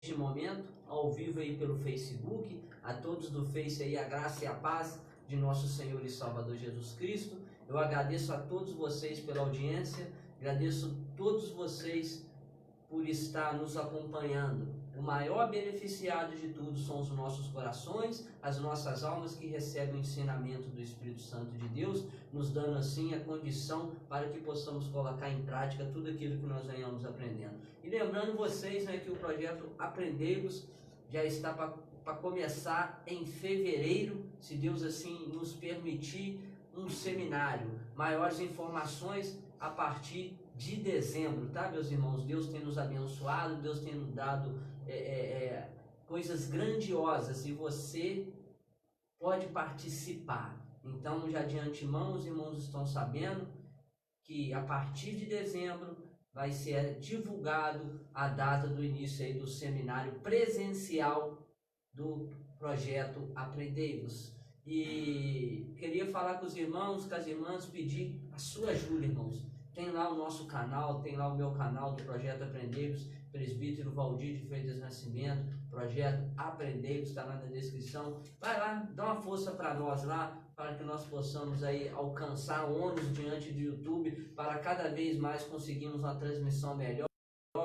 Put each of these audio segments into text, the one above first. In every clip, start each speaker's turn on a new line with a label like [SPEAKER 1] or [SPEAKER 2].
[SPEAKER 1] neste momento, ao vivo aí pelo Facebook, a todos do Face aí, a graça e a paz de nosso Senhor e Salvador Jesus Cristo. Eu agradeço a todos vocês pela audiência, agradeço a todos vocês por estar nos acompanhando. O maior beneficiado de tudo são os nossos corações, as nossas almas que recebem o ensinamento do Espírito Santo de Deus, nos dando assim a condição para que possamos colocar em prática tudo aquilo que nós venhamos aprendendo. E lembrando vocês, né, que o projeto Aprendei-vos já está para começar em fevereiro, se Deus assim nos permitir, um seminário. Maiores informações a partir de dezembro, tá, meus irmãos? Deus tem nos abençoado, Deus tem nos dado coisas grandiosas e você pode participar. Então, já de antemão, os irmãos estão sabendo que a partir de dezembro vai ser divulgado a data do início aí do seminário presencial do projeto Aprendei-vos. E queria falar com os irmãos, com as irmãs, pedir a sua ajuda, irmãos. Tem lá o nosso canal, tem lá o meu canal do Projeto Aprendei-vos, Presbítero Valdir de Freitas Nascimento, Projeto Aprendei-vos, está lá na descrição. Vai lá, dá uma força para nós lá, para que nós possamos aí alcançar ônus diante do YouTube, para cada vez mais conseguirmos uma transmissão melhor,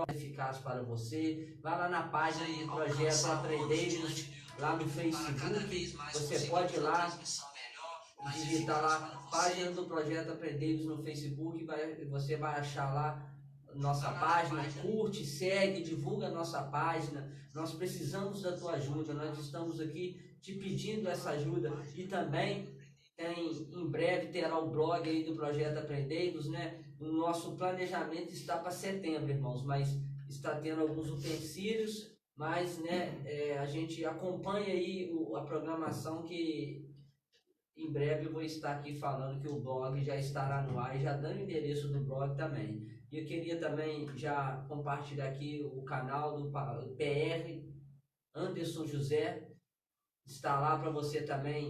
[SPEAKER 1] eficaz para você. Vai lá na página do Projeto Aprendei-vos, lá no Facebook, você pode ir lá, digitar lá, página do Projeto Aprendei-vos no Facebook, você vai achar lá nossa página, curte, segue, divulga a nossa página. Nós precisamos da tua ajuda, nós estamos aqui te pedindo essa ajuda. E também em breve terá o blog aí do Projeto Aprendei-vos, né? O nosso planejamento está para setembro, irmãos, mas está tendo alguns utensílios, mas né, a gente acompanha aí a programação, que em breve eu vou estar aqui falando que o blog já estará no ar e já dando o endereço do blog também. E eu queria também já compartilhar aqui o canal do PR Anderson José, está lá para você também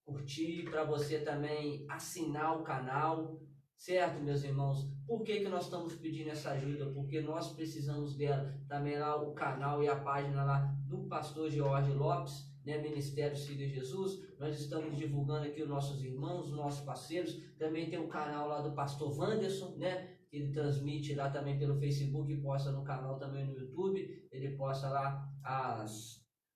[SPEAKER 1] curtir, para você também assinar o canal, certo, meus irmãos? Por que nós estamos pedindo essa ajuda? Porque nós precisamos dela. Também lá o canal e a página lá do pastor George Lopes, né, Ministério Siga Jesus. Nós estamos divulgando aqui os nossos irmãos, os nossos parceiros. Também tem o canal lá do pastor Wanderson, né? Ele transmite lá também pelo Facebook e posta no canal também no YouTube. Ele posta lá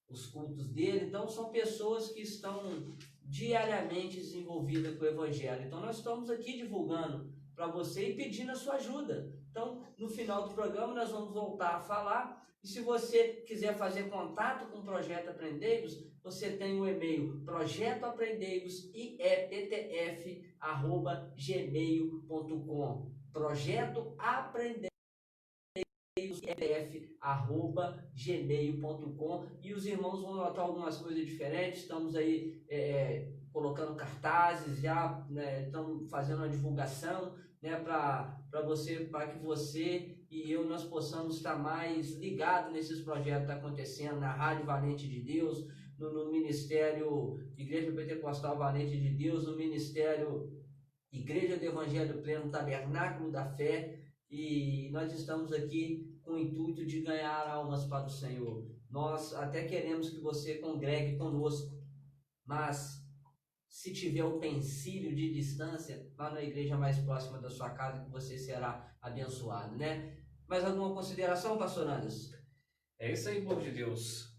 [SPEAKER 1] os cultos dele. Então são pessoas que estão diariamente desenvolvidas com o Evangelho. Então nós estamos aqui divulgando para você e pedindo a sua ajuda. Então no final do programa nós vamos voltar a falar. E se você quiser fazer contato com o Projeto Aprendei-vos, você tem o e-mail projetoaprendei-vos@gmail.com. Projeto Aprendei-vos@gmail.com. E os irmãos vão notar algumas coisas diferentes. Estamos aí colocando cartazes, já né, estamos fazendo uma divulgação, né, para que você e eu nós possamos estar mais ligados nesses projetos que estão acontecendo na Rádio Valente de Deus, no Ministério Igreja Pentecostal Valente de Deus, no Ministério Igreja do Evangelho Pleno, Tabernáculo da Fé. E nós estamos aqui com o intuito de ganhar almas para o Senhor. Nós até queremos que você congregue conosco, mas se tiver utensílio de distância, vá na igreja mais próxima da sua casa, que você será abençoado, né? Mais alguma consideração, pastor Anderson?
[SPEAKER 2] É isso aí, povo de Deus.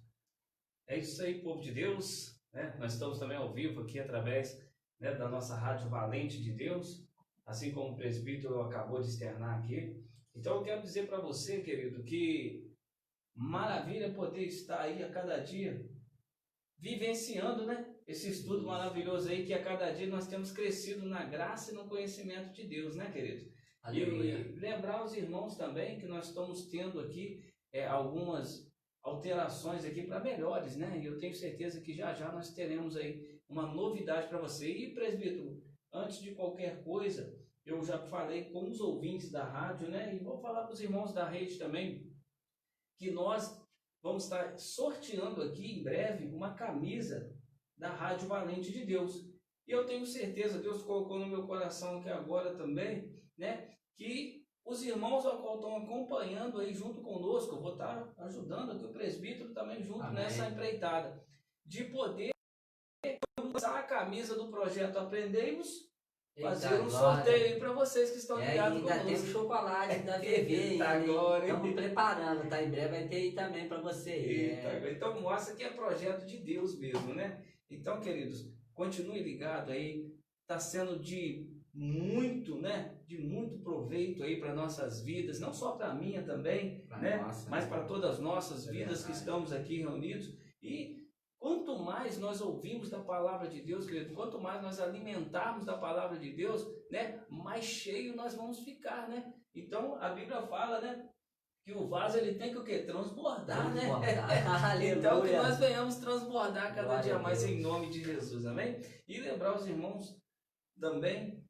[SPEAKER 2] É isso aí, povo de Deus. Né? Nós estamos também ao vivo aqui através, né, da nossa Rádio Valente de Deus, assim como o presbítero acabou de externar aqui. Então eu quero dizer para você, querido, que maravilha poder estar aí a cada dia vivenciando, né, esse estudo maravilhoso aí, que a cada dia nós temos crescido na graça e no conhecimento de Deus, né, querido? Aleluia. E lembrar os irmãos também que nós estamos tendo aqui algumas alterações aqui para melhores, né? E eu tenho certeza que já já nós teremos aí uma novidade para você. E presbítero, antes de qualquer coisa, eu já falei com os ouvintes da rádio, né? E vou falar para os irmãos da rede também, que nós vamos estar sorteando aqui em breve uma camisa da Rádio Valente de Deus. E eu tenho certeza, Deus colocou no meu coração aqui agora também, né, que os irmãos ao qual estão acompanhando aí junto conosco, eu vou estar ajudando aqui o presbítero também junto
[SPEAKER 1] Amém.
[SPEAKER 2] nessa empreitada, de poder usar a camisa do projeto Aprendemos, fazer um sorteio aí para vocês que estão ligados
[SPEAKER 1] ainda
[SPEAKER 2] conosco.
[SPEAKER 1] tem o chocolate da VV, estamos preparando, tá? Em breve vai ter aí também para você.
[SPEAKER 2] Então mostra que é projeto de Deus mesmo, né? Então, queridos, continue ligado aí, está sendo de muito, né? De muito proveito aí para nossas vidas, não só para a minha também, né? Mas para todas as nossas vidas que estamos aqui reunidos. E quanto mais nós ouvimos da palavra de Deus, querido, quanto mais nós alimentarmos da palavra de Deus, né? Mais cheio nós vamos ficar, né? Então a Bíblia fala, né? Que o vaso ele tem que o quê? Transbordar, né? Então que nós venhamos transbordar cada dia mais em nome de Jesus, amém? E lembrar os irmãos também,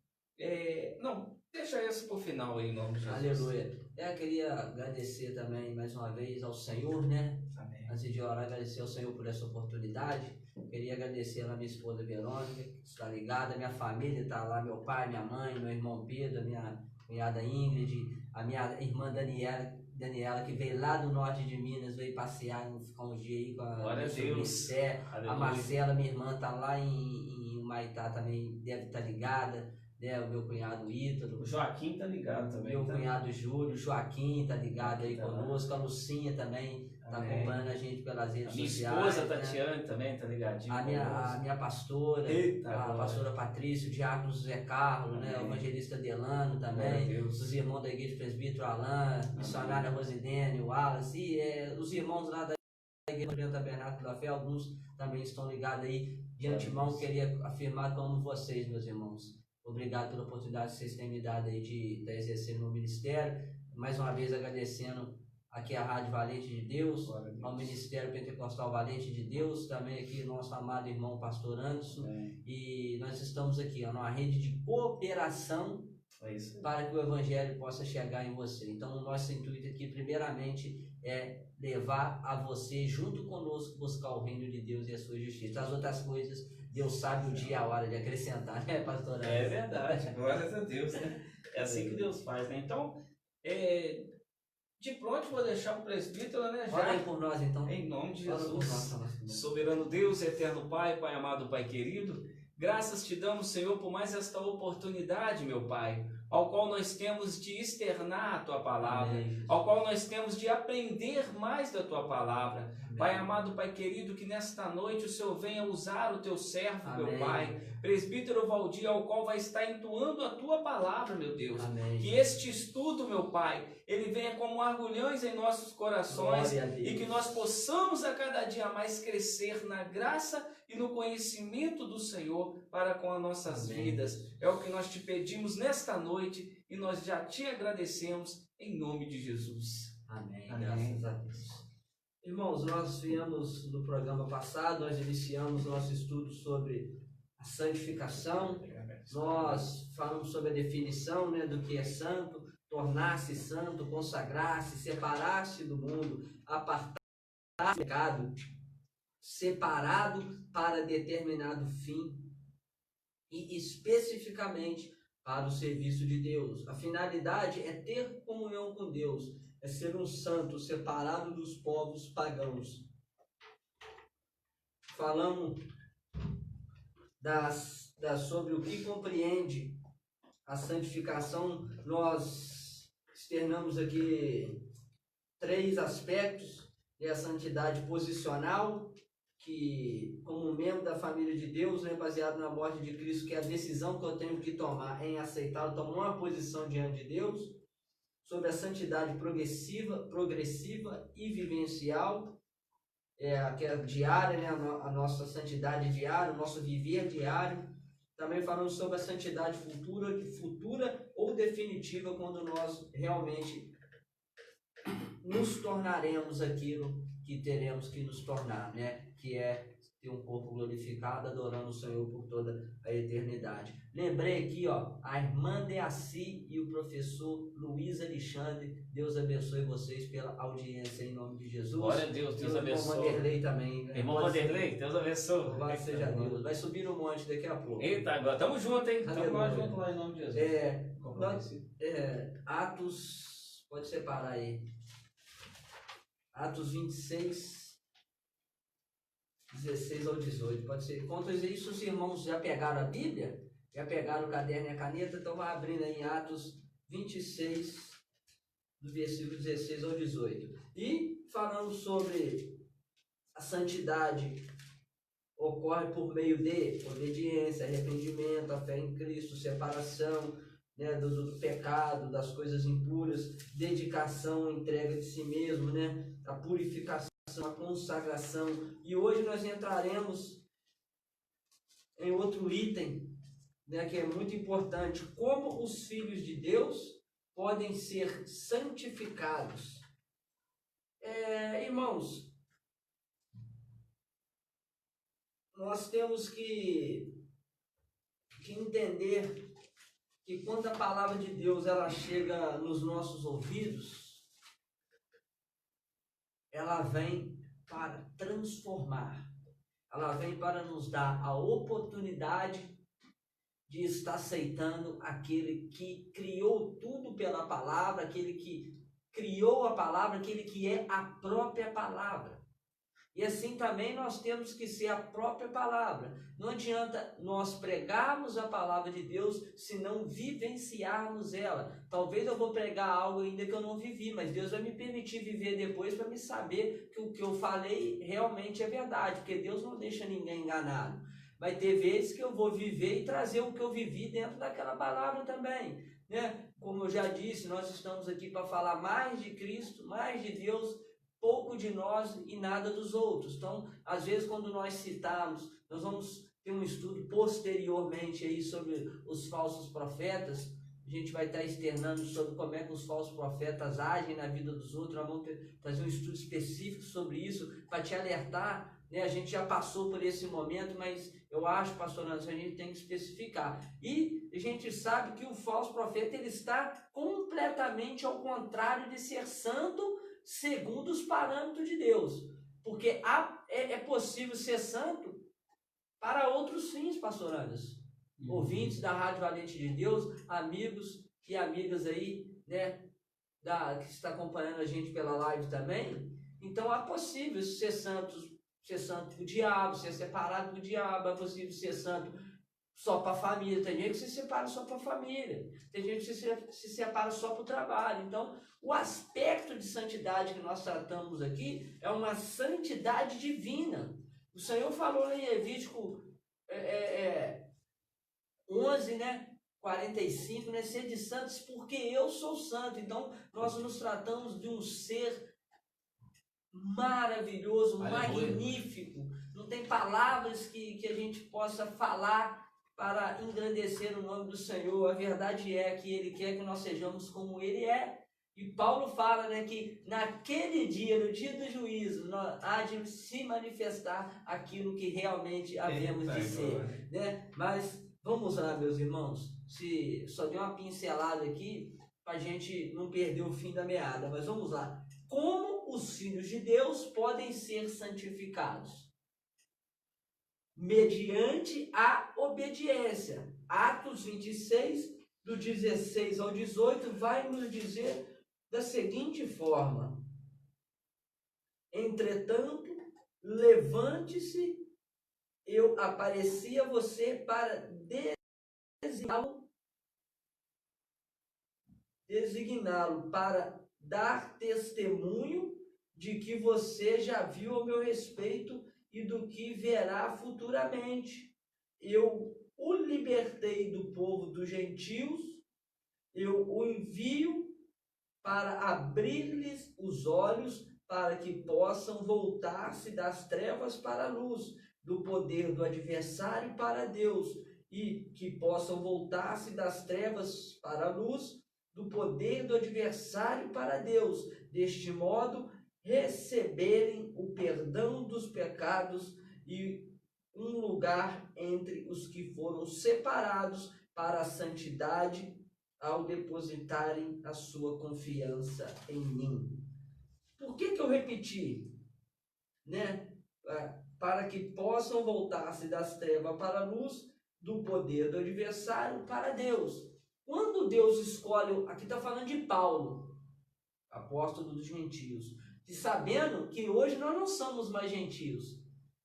[SPEAKER 2] não, deixa isso por final aí em nome de Jesus.
[SPEAKER 1] Aleluia. Eu queria agradecer também mais uma vez ao Senhor, né?
[SPEAKER 2] Amém.
[SPEAKER 1] Antes de orar, agradecer ao Senhor por essa oportunidade. Queria agradecer a minha esposa Verônica, que está ligada, minha família está lá, meu pai, minha mãe, meu irmão Pedro, a minha cunhada Ingrid, a minha irmã Daniela, que veio lá do norte de Minas, veio passear, ficar uns dias aí com a
[SPEAKER 2] Deus.
[SPEAKER 1] A Marcela, minha irmã, está lá em Humaitá também, deve estar ligada, né? O meu cunhado Ítalo.
[SPEAKER 2] O Joaquim está ligado também.
[SPEAKER 1] Meu cunhado Júlio, Joaquim está ligado aí conosco, a Lucinha também está acompanhando a gente pelas redes sociais.
[SPEAKER 2] Minha esposa Tatiane também está ligadinha.
[SPEAKER 1] A minha pastora, a pastora Patrícia, o diácono José Carlos, né? O evangelista Delano também, os irmãos da igreja presbítero Alain, missionária Rosidene, o Wallace, e os irmãos lá da igreja do Tabernáculo da Fé, alguns também estão ligados aí. De antemão, queria afirmar que amo vocês, meus irmãos. Obrigado pela oportunidade que vocês têm me dado aí de estar exercendo meu ministério. Mais uma vez agradecendo aqui a Rádio Valente de Deus, ao Ministério Pentecostal Valente de Deus, também aqui nosso amado irmão Pastor Anderson. E nós estamos aqui numa rede de cooperação para que o Evangelho possa chegar em você. Então o nosso intuito aqui primeiramente é levar a você junto conosco buscar o reino de Deus e a sua justiça. As outras coisas Deus sabe o dia e a hora de acrescentar, né, pastor?
[SPEAKER 2] É verdade, glórias a Deus, né? É assim que Deus faz, né? Então, de pronto vou deixar o presbítero, né? Já.
[SPEAKER 1] Ora aí por nós, então.
[SPEAKER 2] Em nome de Jesus. Soberano Deus, eterno Pai, Pai amado, Pai querido, graças te damos, Senhor, por mais esta oportunidade, meu Pai, ao qual nós temos de externar a Tua Palavra, amém, ao qual nós temos de aprender mais da Tua Palavra. Amém. Pai amado, Pai querido, que nesta noite o Senhor venha usar o Teu servo, amém, meu Pai, presbítero Valdir, ao qual vai estar entoando a Tua Palavra, meu Deus. Amém. Que este estudo, meu Pai, ele venha como argulhões em nossos corações e que nós possamos a cada dia mais crescer na graça e no conhecimento do Senhor para com as nossas amém vidas. É o que nós te pedimos nesta noite e nós já te agradecemos em nome de Jesus.
[SPEAKER 1] Amém. Graças a Deus. Irmãos, nós viemos no programa passado, nós iniciamos nosso estudo sobre a santificação. Nós falamos sobre a definição, né, do que é santo, tornar-se santo, consagrar-se, separar-se do mundo, apartar-se do pecado, separado para determinado fim e especificamente para o serviço de Deus. A finalidade é ter comunhão com Deus, é ser um santo separado dos povos pagãos. Falamos sobre o que compreende a santificação. Nós externamos aqui 3 aspectos: a santidade posicional, que como membro da família de Deus, né, baseado na morte de Cristo, que é a decisão que eu tenho que tomar em aceitá-lo, tomar uma posição diante de Deus. Sobre a santidade progressiva e vivencial, que é diária, né, a nossa santidade diária, o nosso viver diário. Também falamos sobre a santidade futura ou definitiva, quando nós realmente nos tornaremos aquilo que teremos que nos tornar, né? Que é ter um corpo glorificado, adorando o Senhor por toda a eternidade. Lembrei aqui, ó, a irmã Deaci e o professor Luiz Alexandre. Deus abençoe vocês pela audiência em nome de Jesus.
[SPEAKER 2] Glória a Deus, Deus abençoe.
[SPEAKER 1] Irmão Vanderlei também. Né?
[SPEAKER 2] Irmão Vanderlei, Deus abençoe.
[SPEAKER 1] Louvado seja Deus. Vai subir no monte daqui a pouco.
[SPEAKER 2] Eita, agora tamo junto, hein? Tamo lá junto lá em nome de Jesus.
[SPEAKER 1] Atos, pode separar aí. Atos 26, 16 ao 18, pode ser. Enquanto isso, os irmãos já pegaram a Bíblia, já pegaram o caderno e a caneta, então vai abrindo aí em Atos 26, do versículo 16 ao 18. E falando sobre a santidade, ocorre por meio de obediência, arrependimento, a fé em Cristo, separação, né, do pecado, das coisas impuras, dedicação, entrega de si mesmo, né, a purificação, a consagração. E hoje nós entraremos em outro item, né, que é muito importante: como os filhos de Deus podem ser santificados. Irmãos, nós temos que entender que quando a palavra de Deus ela chega nos nossos ouvidos, ela vem para transformar, ela vem para nos dar a oportunidade de estar aceitando aquele que criou tudo pela palavra, aquele que criou a palavra, aquele que é a própria palavra. E assim também nós temos que ser a própria palavra. Não adianta nós pregarmos a palavra de Deus se não vivenciarmos ela. Talvez eu vou pregar algo ainda que eu não vivi, mas Deus vai me permitir viver depois para me saber que o que eu falei realmente é verdade, porque Deus não deixa ninguém enganado. Vai ter vezes que eu vou viver e trazer o que eu vivi dentro daquela palavra também, né? Como eu já disse, nós estamos aqui para falar mais de Cristo, mais de Deus, pouco de nós e nada dos outros. Então, às vezes, quando nós citarmos, nós vamos ter um estudo posteriormente aí sobre os falsos profetas. A gente vai estar externando sobre como é que os falsos profetas agem na vida dos outros. Nós vamos fazer um estudo específico sobre isso para te alertar, né? A gente já passou por esse momento, mas eu acho, pastor Anderson, a gente tem que especificar. E a gente sabe que o falso profeta ele está completamente ao contrário de ser santo segundo os parâmetros de Deus. Porque é possível ser santo para outros fins, pastor Anderson. Ouvintes da Rádio Valente de Deus, amigos e amigas aí, né, que está acompanhando a gente pela live também. Então é possível ser santo para o diabo, ser separado do diabo. É possível ser santo só para a família. Tem gente que se separa só para a família. Tem gente que se separa só para o trabalho. Então, o aspecto de santidade que nós tratamos aqui é uma santidade divina. O Senhor falou em Levítico 11, né? 45, né? Sede santos porque eu sou santo. Então, nós nos tratamos de um ser maravilhoso, magnífico. Não tem palavras que a gente possa falar para engrandecer o nome do Senhor. A verdade é que Ele quer que nós sejamos como Ele é. E Paulo fala, né, que naquele dia, no dia do juízo, há de se manifestar aquilo que realmente havemos de ser, né? Mas vamos lá, meus irmãos. Se só dei uma pincelada aqui para a gente não perder o fim da meada, mas vamos lá. Como os filhos de Deus podem ser santificados? Mediante a obediência. Atos 26, do 16 ao 18, vai nos dizer da seguinte forma: entretanto, levante-se, eu apareci a você para designá-lo para dar testemunho de que você já viu ao meu respeito e do que verá futuramente. Eu o libertei do povo dos gentios, eu o envio para abrir-lhes os olhos, para que possam voltar-se das trevas para a luz, do poder do adversário para Deus, e que possam voltar-se das trevas para a luz, do poder do adversário para Deus, deste modo receberem o perdão dos pecados e um lugar entre os que foram separados para a santidade ao depositarem a sua confiança em mim. Por que eu repeti? Né? Para que possam voltar-se das trevas para a luz, do poder do adversário para Deus. Quando Deus escolhe, aqui está falando de Paulo, apóstolo dos gentios, e sabendo que hoje nós não somos mais gentios.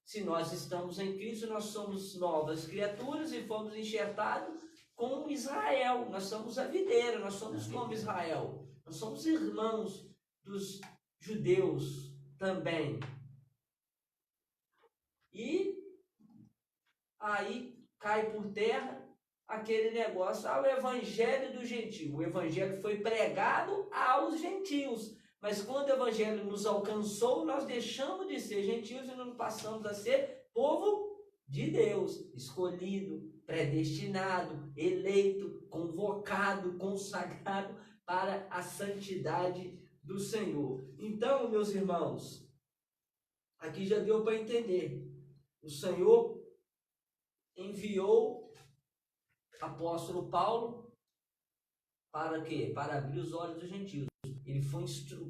[SPEAKER 1] Se nós estamos em Cristo, nós somos novas criaturas e fomos enxertados com Israel. Nós somos a videira, nós somos como Israel. Nós somos irmãos dos judeus também. E aí cai por terra aquele negócio, o evangelho do gentio. O evangelho foi pregado aos gentios. Mas quando o evangelho nos alcançou, nós deixamos de ser gentios e não passamos a ser povo de Deus, escolhido, predestinado, eleito, convocado, consagrado para a santidade do Senhor. Então, meus irmãos, aqui já deu para entender. O Senhor enviou o apóstolo Paulo para quê? Para abrir os olhos dos gentios.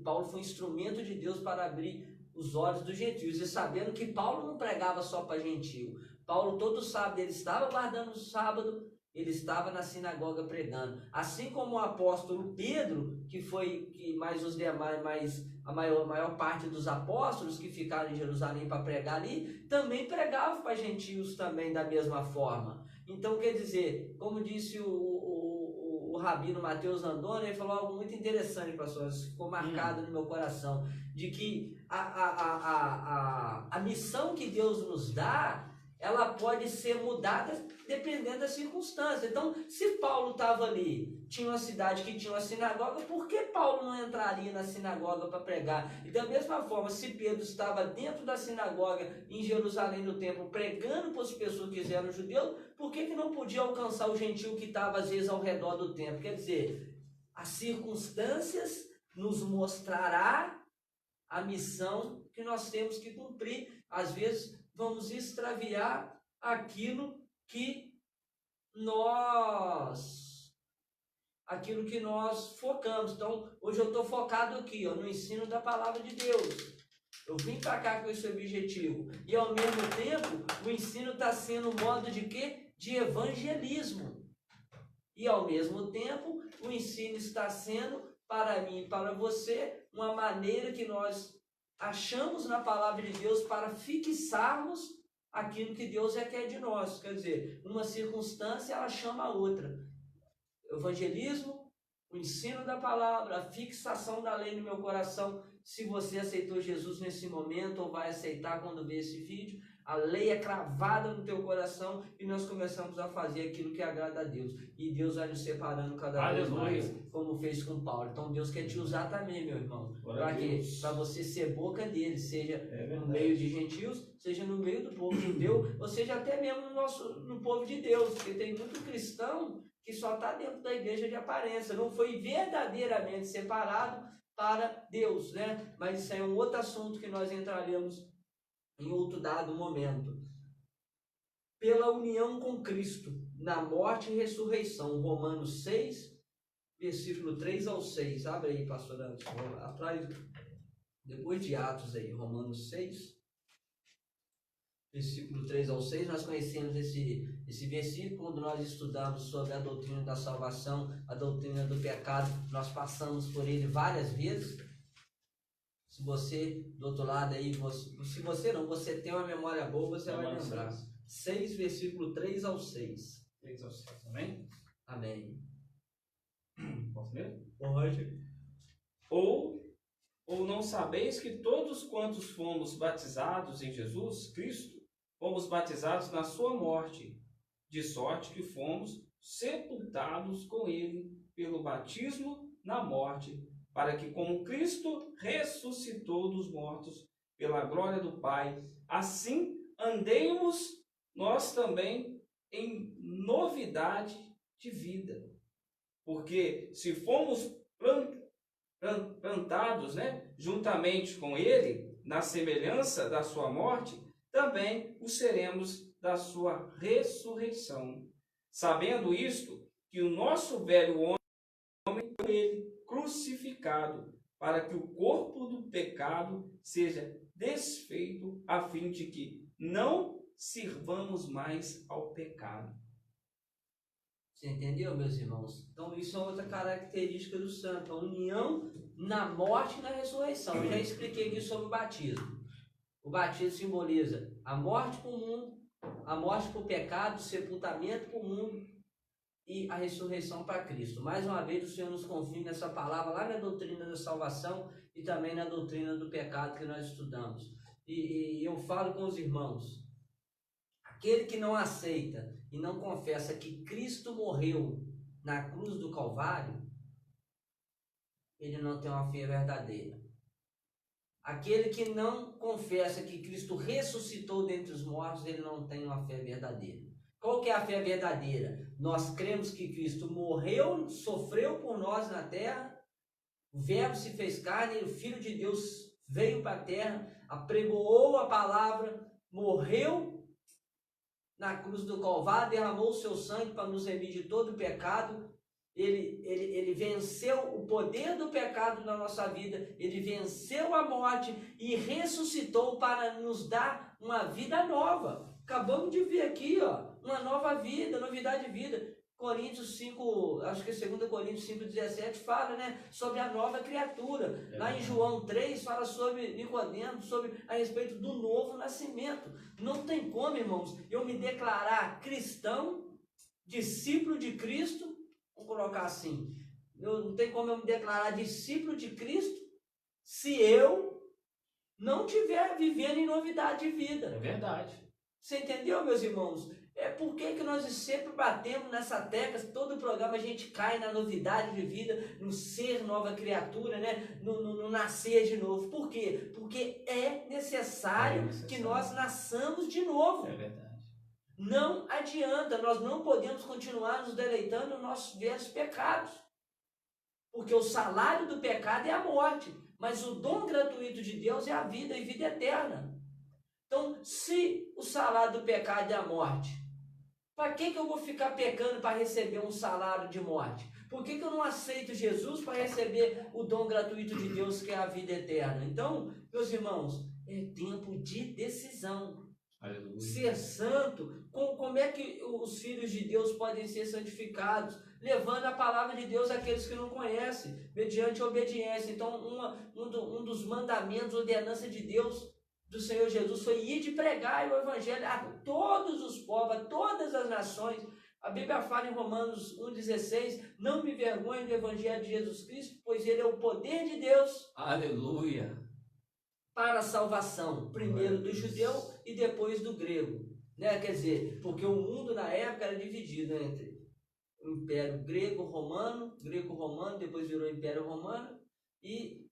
[SPEAKER 1] Paulo foi instrumento de Deus para abrir os olhos dos gentios. E sabendo que Paulo não pregava só para gentio. Paulo todo sábado ele estava guardando o sábado, ele estava na sinagoga pregando. Assim como o apóstolo Pedro, a maior parte dos apóstolos que ficaram em Jerusalém para pregar ali, também pregava para gentios também da mesma forma. Então, quer dizer, como disse o rabino Mateus Andoni, ele falou algo muito interessante, pastor, isso ficou marcado no meu coração, de que a missão que Deus nos dá, ela pode ser mudada dependendo da circunstância. Então, se Paulo estava ali, tinha uma cidade que tinha uma sinagoga, por que Paulo não entraria na sinagoga para pregar? E da mesma forma, se Pedro estava dentro da sinagoga em Jerusalém no templo, pregando para as pessoas que eram judeus, por que não podia alcançar o gentio que estava às vezes ao redor do templo? Quer dizer, as circunstâncias nos mostrará a missão que nós temos que cumprir. Às vezes vamos extraviar aquilo que nós focamos. Então, hoje eu estou focado aqui, no ensino da palavra de Deus. Eu vim para cá com esse objetivo. E ao mesmo tempo, o ensino está sendo um modo de quê? De evangelismo. E ao mesmo tempo, o ensino está sendo, para mim e para você, uma maneira que nós achamos na palavra de Deus para fixarmos aquilo que Deus quer de nós. Quer dizer, uma circunstância ela chama a outra. O evangelismo, o ensino da palavra, a fixação da lei no meu coração. Se você aceitou Jesus nesse momento ou vai aceitar quando ver esse vídeo, a lei é cravada no teu coração e nós começamos a fazer aquilo que agrada a Deus. E Deus vai nos separando cada vez mais, como fez com Paulo. Então Deus quer te usar também, meu irmão. Para você ser boca dele, seja no meio de gentios, seja no meio do povo judeu, ou seja até mesmo no povo de Deus. Porque tem muito cristão que só está dentro da igreja de aparência, não foi verdadeiramente separado para Deus, né? Mas isso é um outro assunto que nós entraremos em outro dado momento. Pela união com Cristo, na morte e ressurreição, Romanos 6, versículo 3 ao 6. Abre aí, pastor Anderson, atrás, depois de Atos aí, Romanos 6, versículo 3 ao 6. Nós conhecemos esse versículo quando nós estudamos sobre a doutrina da salvação, a doutrina do pecado. Nós passamos por ele várias vezes. Se você, do outro lado aí, você tem uma memória boa, você vai lembrar. 6, versículo 3 ao 6.
[SPEAKER 2] 3 ao 6, amém?
[SPEAKER 1] Amém.
[SPEAKER 2] Posso ler?
[SPEAKER 1] Pode.
[SPEAKER 2] Ou não sabeis que todos quantos fomos batizados em Jesus Cristo, fomos batizados na sua morte, de sorte que fomos sepultados com ele pelo batismo na morte, para que como Cristo ressuscitou dos mortos pela glória do Pai, assim andemos nós também em novidade de vida. Porque se fomos plantados, juntamente com ele, na semelhança da sua morte, também o seremos da sua ressurreição. Sabendo isto, que o nosso velho homem foi ele crucificado, para que o corpo do pecado seja desfeito, a fim de que não sirvamos mais ao pecado.
[SPEAKER 1] Você entendeu, meus irmãos? Então isso é outra característica do santo, a união na morte e na ressurreição. Eu já expliquei aqui sobre o batismo. O batismo simboliza a morte para o mundo, a morte para o pecado, o sepultamento para o mundo e a ressurreição para Cristo. Mais uma vez o Senhor nos confirma essa palavra lá na doutrina da salvação e também na doutrina do pecado que nós estudamos. E eu falo com os irmãos, aquele que não aceita e não confessa que Cristo morreu na cruz do Calvário, ele não tem uma fé verdadeira. Aquele que não confessa que Cristo ressuscitou dentre os mortos, ele não tem uma fé verdadeira. Qual que é a fé verdadeira? Nós cremos que Cristo morreu, sofreu por nós na terra, o Verbo se fez carne, o Filho de Deus veio para a terra, apregoou a palavra, morreu na cruz do Calvário, derramou o seu sangue para nos remir de todo o pecado. Ele venceu o poder do pecado na nossa vida, ele venceu a morte e ressuscitou para nos dar uma vida nova. Acabamos de ver aqui, ó, uma nova vida, novidade de vida. Coríntios 5, acho que é 2 Coríntios 5,17 fala, né, sobre a nova criatura. Lá em João 3 fala sobre Nicodemo, a respeito do novo nascimento. Não tem como, irmãos, eu me declarar cristão, discípulo de Cristo. Vamos colocar assim, não tem como eu me declarar discípulo de Cristo se eu não estiver vivendo em novidade de vida.
[SPEAKER 2] É verdade.
[SPEAKER 1] Você entendeu, meus irmãos? É por que nós sempre batemos nessa tecla, todo o programa a gente cai na novidade de vida, no ser nova criatura, né? no nascer de novo. Por quê? Porque é necessário que nós nasçamos de novo.
[SPEAKER 2] É verdade.
[SPEAKER 1] Não adianta, nós não podemos continuar nos deleitando nos nossos velhos pecados. Porque o salário do pecado é a morte, mas o dom gratuito de Deus é a vida e vida eterna. Então, se o salário do pecado é a morte, para que eu vou ficar pecando para receber um salário de morte? Por que eu não aceito Jesus para receber o dom gratuito de Deus que é a vida eterna? Então, meus irmãos, é tempo de decisão.
[SPEAKER 2] Aleluia.
[SPEAKER 1] Ser santo, como é que os filhos de Deus podem ser santificados? Levando a palavra de Deus àqueles que não conhecem, mediante a obediência. Então, um dos mandamentos, ordenança de Deus, do Senhor Jesus, foi ir de pregar o evangelho a todos os povos, a todas as nações. A Bíblia fala em Romanos 1,16, não me envergonhe do evangelho de Jesus Cristo, pois ele é o poder de Deus.
[SPEAKER 2] Aleluia.
[SPEAKER 1] Para a salvação, primeiro do judeu e depois do grego, né? Quer dizer, porque o mundo na época era dividido entre o Império Grego-Romano, depois virou Império Romano, e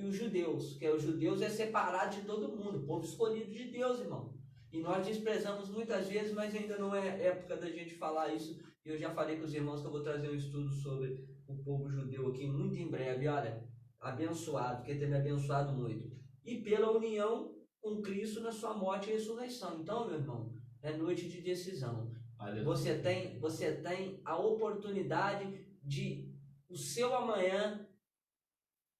[SPEAKER 1] os judeus, que os judeus é separado de todo mundo, o povo escolhido de Deus, irmão. E nós desprezamos muitas vezes, mas ainda não é época da gente falar isso. E eu já falei com os irmãos que eu vou trazer um estudo sobre o povo judeu aqui muito em breve, olha. Abençoado, porque tem me abençoado muito. E pela união com Cristo na sua morte e ressurreição. Então, meu irmão, é noite de decisão. Você tem a oportunidade de o seu amanhã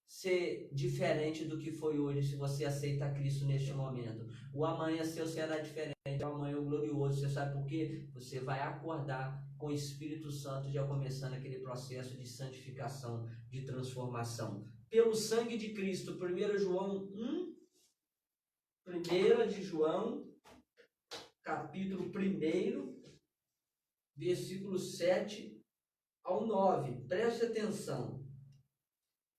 [SPEAKER 1] ser diferente do que foi hoje, se você aceita Cristo neste momento. O amanhã seu será diferente, o amanhã glorioso. Você sabe por quê? Você vai acordar com o Espírito Santo já começando aquele processo de santificação, de transformação. Pelo sangue de Cristo, 1 João 1, 1 de João, capítulo 1, versículo 7 ao 9. Preste atenção.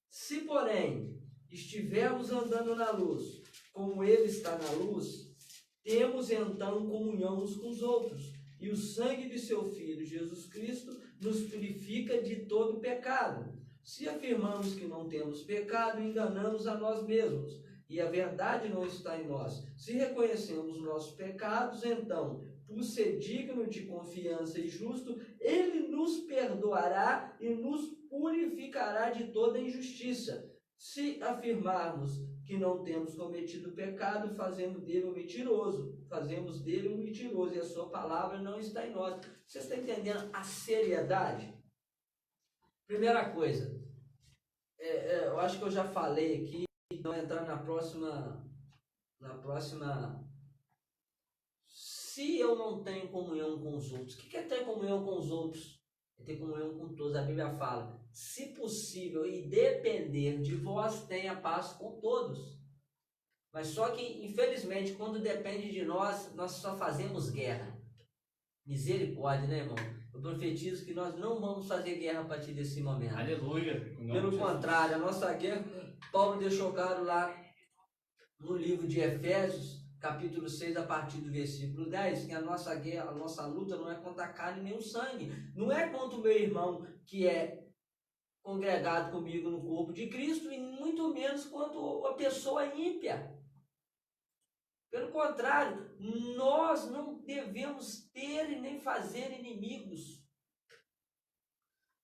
[SPEAKER 1] Se, porém, estivermos andando na luz, como ele está na luz, temos então comunhão uns com os outros, e o sangue de seu Filho, Jesus Cristo, nos purifica de todo pecado. Se afirmamos que não temos pecado, enganamos a nós mesmos, e a verdade não está em nós. Se reconhecemos nossos pecados, então, por ser digno de confiança e justo, ele nos perdoará e nos purificará de toda injustiça. Se afirmarmos que não temos cometido pecado, fazemos dele um mentiroso, e a sua palavra não está em nós. Você está entendendo a seriedade? Primeira coisa, eu acho que eu já falei aqui, não entrar na próxima, se eu não tenho comunhão com os outros. O que é ter comunhão com os outros? É ter comunhão com todos. A Bíblia fala, se possível e depender de vós, tenha paz com todos. Mas só que, infelizmente, quando depende de nós, nós só fazemos guerra. Misericórdia, né, irmão? Eu profetizo que nós não vamos fazer guerra a partir desse momento.
[SPEAKER 2] Aleluia.
[SPEAKER 1] Pelo contrário, a nossa guerra, Paulo deixou claro lá no livro de Efésios, capítulo 6, a partir do versículo 10, que a nossa guerra, a nossa luta não é contra a carne nem o sangue. Não é contra o meu irmão que é congregado comigo no corpo de Cristo, e muito menos contra a pessoa ímpia. Pelo contrário, nós não devemos ter e nem fazer inimigos.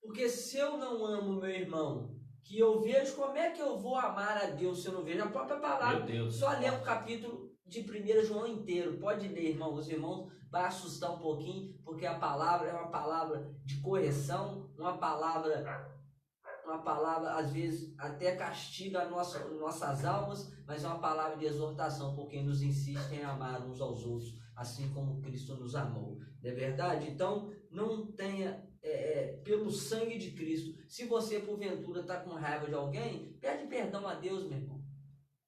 [SPEAKER 1] Porque se eu não amo meu irmão, que eu vejo, como é que eu vou amar a Deus se eu não vejo? A própria palavra, só ler o capítulo de 1 João inteiro. Pode ler, irmão. Os irmãos vai assustar um pouquinho, porque a palavra é uma palavra de correção, uma palavra às vezes até castiga nossas almas, mas é uma palavra de exortação, porque nos insiste em amar uns aos outros, assim como Cristo nos amou. Não é verdade? Então, não tenha, pelo sangue de Cristo, se você porventura está com raiva de alguém, pede perdão a Deus, meu irmão.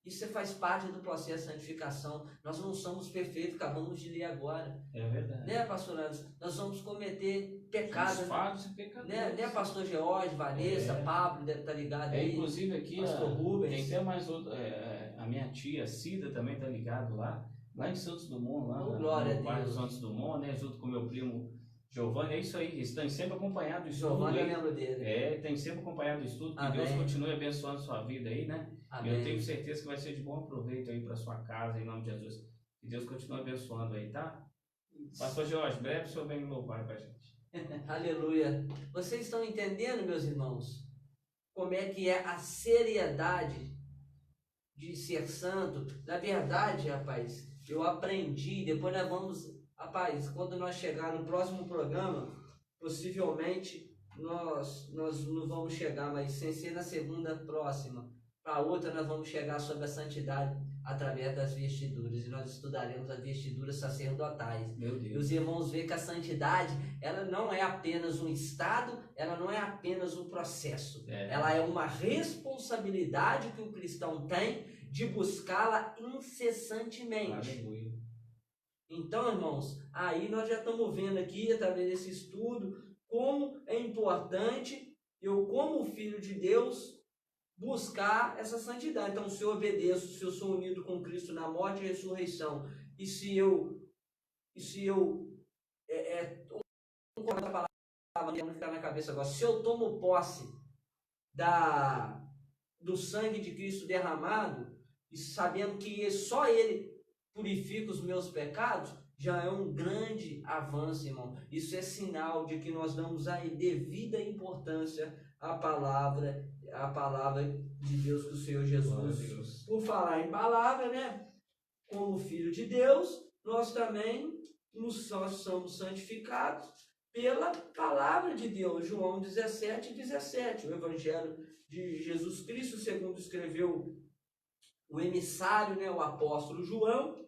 [SPEAKER 1] Isso faz parte do processo de santificação. Nós não somos perfeitos, acabamos de ler agora.
[SPEAKER 2] É verdade.
[SPEAKER 1] Né, pastor Anderson? Nós vamos cometer pecados.
[SPEAKER 2] Falhos e pecadores.
[SPEAKER 1] Né, pastor George, Vanessa, Pablo, deve estar ligado aí.
[SPEAKER 2] Inclusive aqui,
[SPEAKER 1] pastor Rubens.
[SPEAKER 2] Tem até mais outro, a minha tia Cida também está ligado lá em Santos Dumont, lá no bairro Santos Dumont, né, junto com meu primo Giovanni. É isso aí, eles têm sempre acompanhado o estudo.
[SPEAKER 1] Giovanni, eu lembro dele.
[SPEAKER 2] Tem sempre acompanhado o estudo. Que
[SPEAKER 1] Amém.
[SPEAKER 2] Deus continue abençoando a sua vida aí, né?
[SPEAKER 1] Amém.
[SPEAKER 2] Eu tenho certeza que vai ser de bom aproveito aí para sua casa, em nome de Jesus. Que Deus continue abençoando aí, tá? Pastor Jorge, breve o senhor vem louvar para a gente.
[SPEAKER 1] Aleluia. Vocês estão entendendo, meus irmãos, como é que é a seriedade de ser santo? Na verdade, rapaz, eu aprendi, depois nós vamos, rapaz, quando nós chegar no próximo programa, possivelmente nós não vamos chegar, mas sem ser na segunda próxima, para outra nós vamos chegar sobre a santidade através das vestiduras, e nós estudaremos as vestiduras sacerdotais.
[SPEAKER 2] Meu Deus.
[SPEAKER 1] E os irmãos veem que a santidade, ela não é apenas um estado, ela não é apenas um processo. Ela é uma responsabilidade que o cristão tem de buscá-la incessantemente.
[SPEAKER 2] Aleluia.
[SPEAKER 1] Então, irmãos, aí nós já estamos vendo aqui, através desse estudo, como é importante eu, como filho de Deus, buscar essa santidade. Então, se eu obedeço, se eu sou unido com Cristo na morte e ressurreição, e se eu concordo com a palavra, não ficar na cabeça agora, se eu tomo posse do sangue de Cristo derramado, e sabendo que só Ele purifica os meus pecados, já é um grande avanço, irmão. Isso é sinal de que nós damos a devida importância à palavra de Deus, que o Senhor Jesus, por falar em palavra, né? Como filho de Deus, nós também somos santificados pela palavra de Deus. João 17:17, o Evangelho de Jesus Cristo, segundo escreveu o emissário, né, o apóstolo João,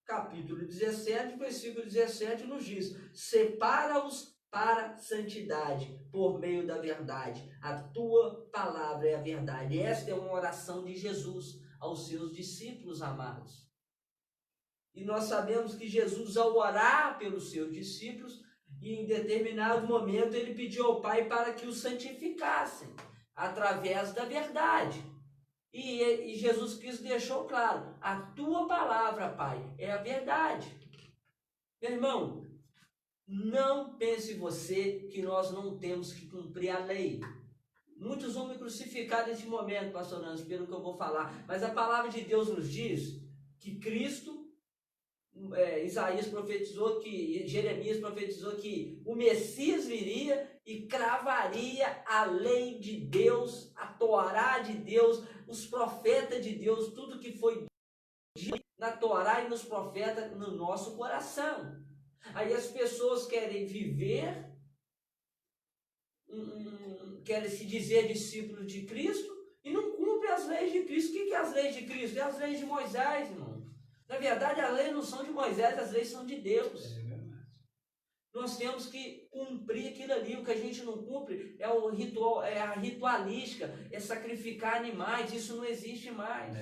[SPEAKER 1] capítulo 17, versículo 17, nos diz: separa-os para santidade, por meio da verdade. A tua palavra é a verdade. Esta é uma oração de Jesus aos seus discípulos amados. E nós sabemos que Jesus, ao orar pelos seus discípulos, em determinado momento ele pediu ao Pai para que os santificassem através da verdade. E Jesus Cristo deixou claro: a tua palavra, Pai, é a verdade. Meu irmão, não pense você que nós não temos que cumprir a lei. Muitos vão me crucificar nesse momento, pastor Anderson, pelo que eu vou falar. Mas a palavra de Deus nos diz que Cristo Isaías profetizou que, Jeremias profetizou que o Messias viria e cravaria a lei de Deus, a Torá de Deus, os profetas de Deus, tudo que foi dito na Torá e nos profetas no nosso coração. Aí as pessoas querem viver, querem se dizer discípulos de Cristo e não cumprem as leis de Cristo. O que é as leis de Cristo? É as leis de Moisés, irmão. Na verdade, as leis não são de Moisés, as leis são de Deus. Nós temos que cumprir aquilo ali. O que a gente não cumpre é o ritual, é a ritualística, é sacrificar animais. Isso não existe mais.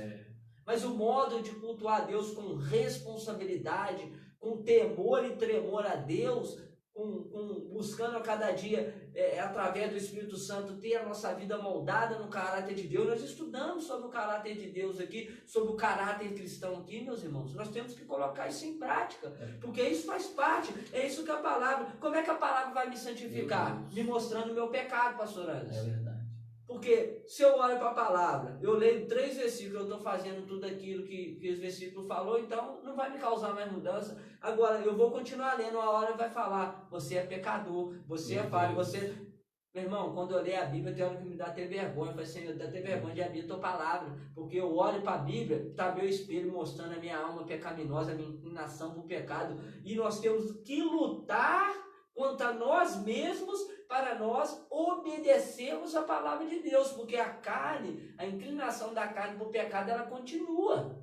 [SPEAKER 1] Mas o modo de cultuar a Deus com responsabilidade, com temor e tremor a Deus, buscando a cada dia, através do Espírito Santo, ter a nossa vida moldada no caráter de Deus. Nós estudamos sobre o caráter de Deus aqui, sobre o caráter cristão aqui, meus irmãos. Nós temos que colocar isso em prática, porque isso faz parte, é isso que a palavra... Como é que a palavra vai me santificar? Me mostrando o meu pecado, pastor Anderson.
[SPEAKER 2] É verdade.
[SPEAKER 1] Porque se eu olho para a palavra, eu leio 3 versículos, eu estou fazendo tudo aquilo que os versículos falou, então não vai me causar mais mudança. Agora, eu vou continuar lendo, uma hora vai falar, você é pecador, você é falho, você... Meu irmão, quando eu leio a Bíblia, tem hora que me dá até vergonha. Eu falei, Senhor, dá até vergonha de abrir a tua palavra, porque eu olho para a Bíblia, está meu espelho mostrando a minha alma pecaminosa, a minha inclinação para o pecado, e nós temos que lutar contra nós mesmos para nós obedecermos a palavra de Deus, porque a carne, a inclinação da carne para o pecado, ela continua.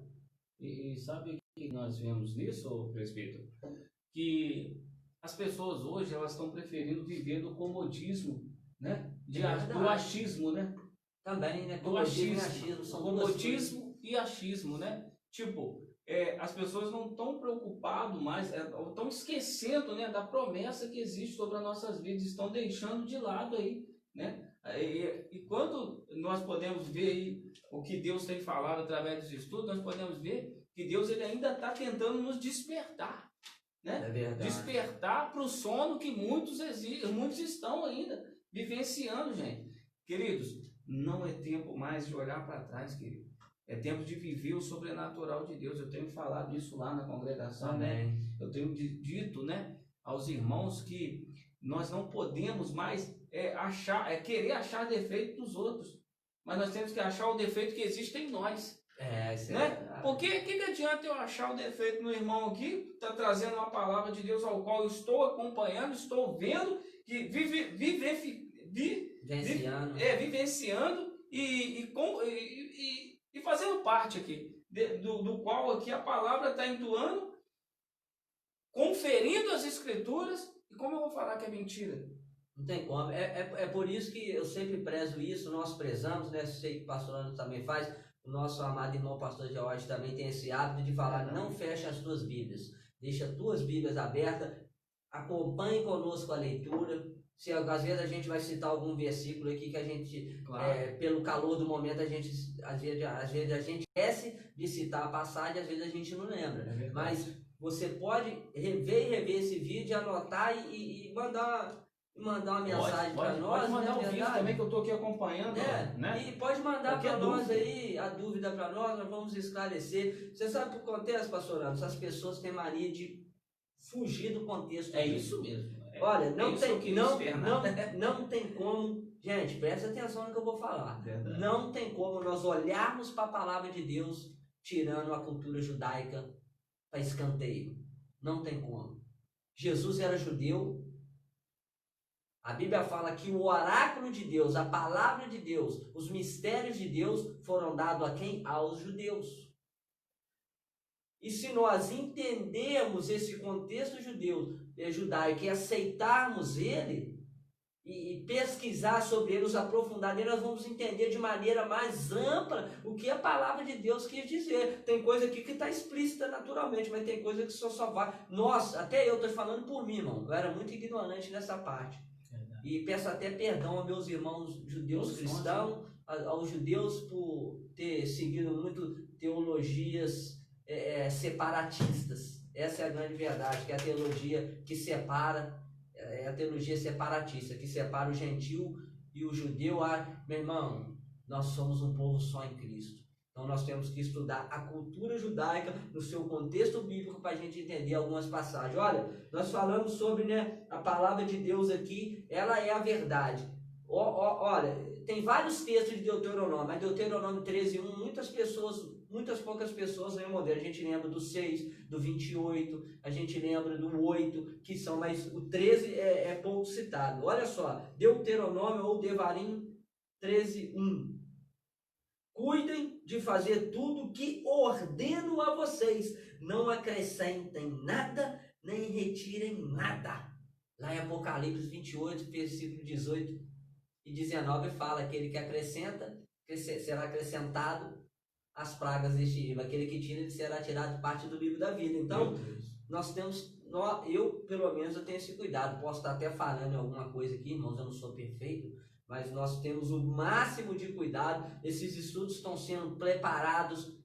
[SPEAKER 2] E sabe o que nós vemos nisso, presbítero? Que as pessoas hoje, elas estão preferindo viver do comodismo, né? Do achismo, né?
[SPEAKER 1] Também, né?
[SPEAKER 2] Do achismo. São comodismo e achismo, né? Tipo, as pessoas não estão preocupadas mais, estão esquecendo, né, da promessa que existe sobre as nossas vidas, estão deixando de lado aí, né? E quando nós podemos ver aí o que Deus tem falado através dos estudos, nós podemos ver que Deus ele ainda está tentando nos despertar, né? Despertar para o sono que muitos estão ainda vivenciando, gente. Queridos, não é tempo mais de olhar para trás, querido. É tempo de viver o sobrenatural de Deus. Eu tenho falado isso lá na congregação, né? Eu tenho dito, né, aos irmãos que nós não podemos mais querer achar defeito dos outros, mas nós temos que achar o defeito que existe em nós. Né? Porque que adianta eu achar o defeito no irmão aqui, está trazendo uma palavra de Deus ao qual eu estou acompanhando, estou vendo, que vivenciando e fazendo parte aqui, do qual aqui a palavra está entoando, conferindo as escrituras, e como eu vou falar que é mentira?
[SPEAKER 1] Não tem como, é por isso que eu sempre prezo isso, nós prezamos, né? Sei que o pastor Anderson também faz, o nosso amado irmão pastor George também tem esse hábito de falar, não feche as tuas Bíblias, deixa as tuas Bíblias abertas, acompanhe conosco a leitura. Se às vezes a gente vai citar algum versículo aqui que a gente, pelo calor do momento, às vezes a gente esquece de citar a passagem, às vezes a gente não lembra. Mas você pode rever esse vídeo, anotar e mandar uma mensagem para nós.
[SPEAKER 2] Pode mandar um vídeo também que eu estou aqui acompanhando. Né?
[SPEAKER 1] E pode mandar para nós aí a dúvida para nós vamos esclarecer. Você sabe o que acontece, pastor Anderson? As pessoas têm mania de fugir do contexto.
[SPEAKER 2] É isso mesmo.
[SPEAKER 1] Olha, não tem como, gente, presta atenção no que eu vou falar.
[SPEAKER 2] Verdade.
[SPEAKER 1] Não tem como nós olharmos para a palavra de Deus tirando a cultura judaica para escanteio. Não tem como. Jesus era judeu. A Bíblia fala que o oráculo de Deus, a palavra de Deus, os mistérios de Deus foram dados a quem? Aos judeus. E se nós entendermos esse contexto judaico e aceitarmos ele e pesquisar sobre ele, nos aprofundar nele, nós vamos entender de maneira mais ampla o que a palavra de Deus quis dizer. Tem coisa aqui que está explícita naturalmente, mas tem coisa que só vai... Nós, até eu estou falando por mim, irmão, eu era muito ignorante nessa parte. E peço até perdão aos meus irmãos judeus cristãos, aos judeus por ter seguido muito teologias separatistas. Essa é a grande verdade, que é a teologia que separa, é a teologia separatista, que separa o gentil e o judeu. Meu irmão, nós somos um povo só em Cristo. Então nós temos que estudar a cultura judaica no seu contexto bíblico para a gente entender algumas passagens. Olha, nós falamos sobre, né, a palavra de Deus aqui, ela é a verdade. Olha, tem vários textos de Deuteronômio, mas Deuteronômio 13:1, muitas poucas pessoas lembram dele. A gente lembra do 6, do 28, a gente lembra do 8, que são, mas o 13 é pouco citado. Olha só, Deuteronômio ou Devarim 13:1. Cuidem de fazer tudo que ordeno a vocês. Não acrescentem nada, nem retirem nada. Lá em Apocalipse 28, versículo 18 e 19, fala: aquele que acrescenta, será acrescentado as pragas deste livro. Aquele que tira, ele será tirado parte do livro da vida. Então, nós temos, eu pelo menos eu tenho esse cuidado. Posso estar até falando em alguma coisa aqui, irmãos, eu não sou perfeito, mas nós temos o máximo de cuidado. Esses estudos estão sendo preparados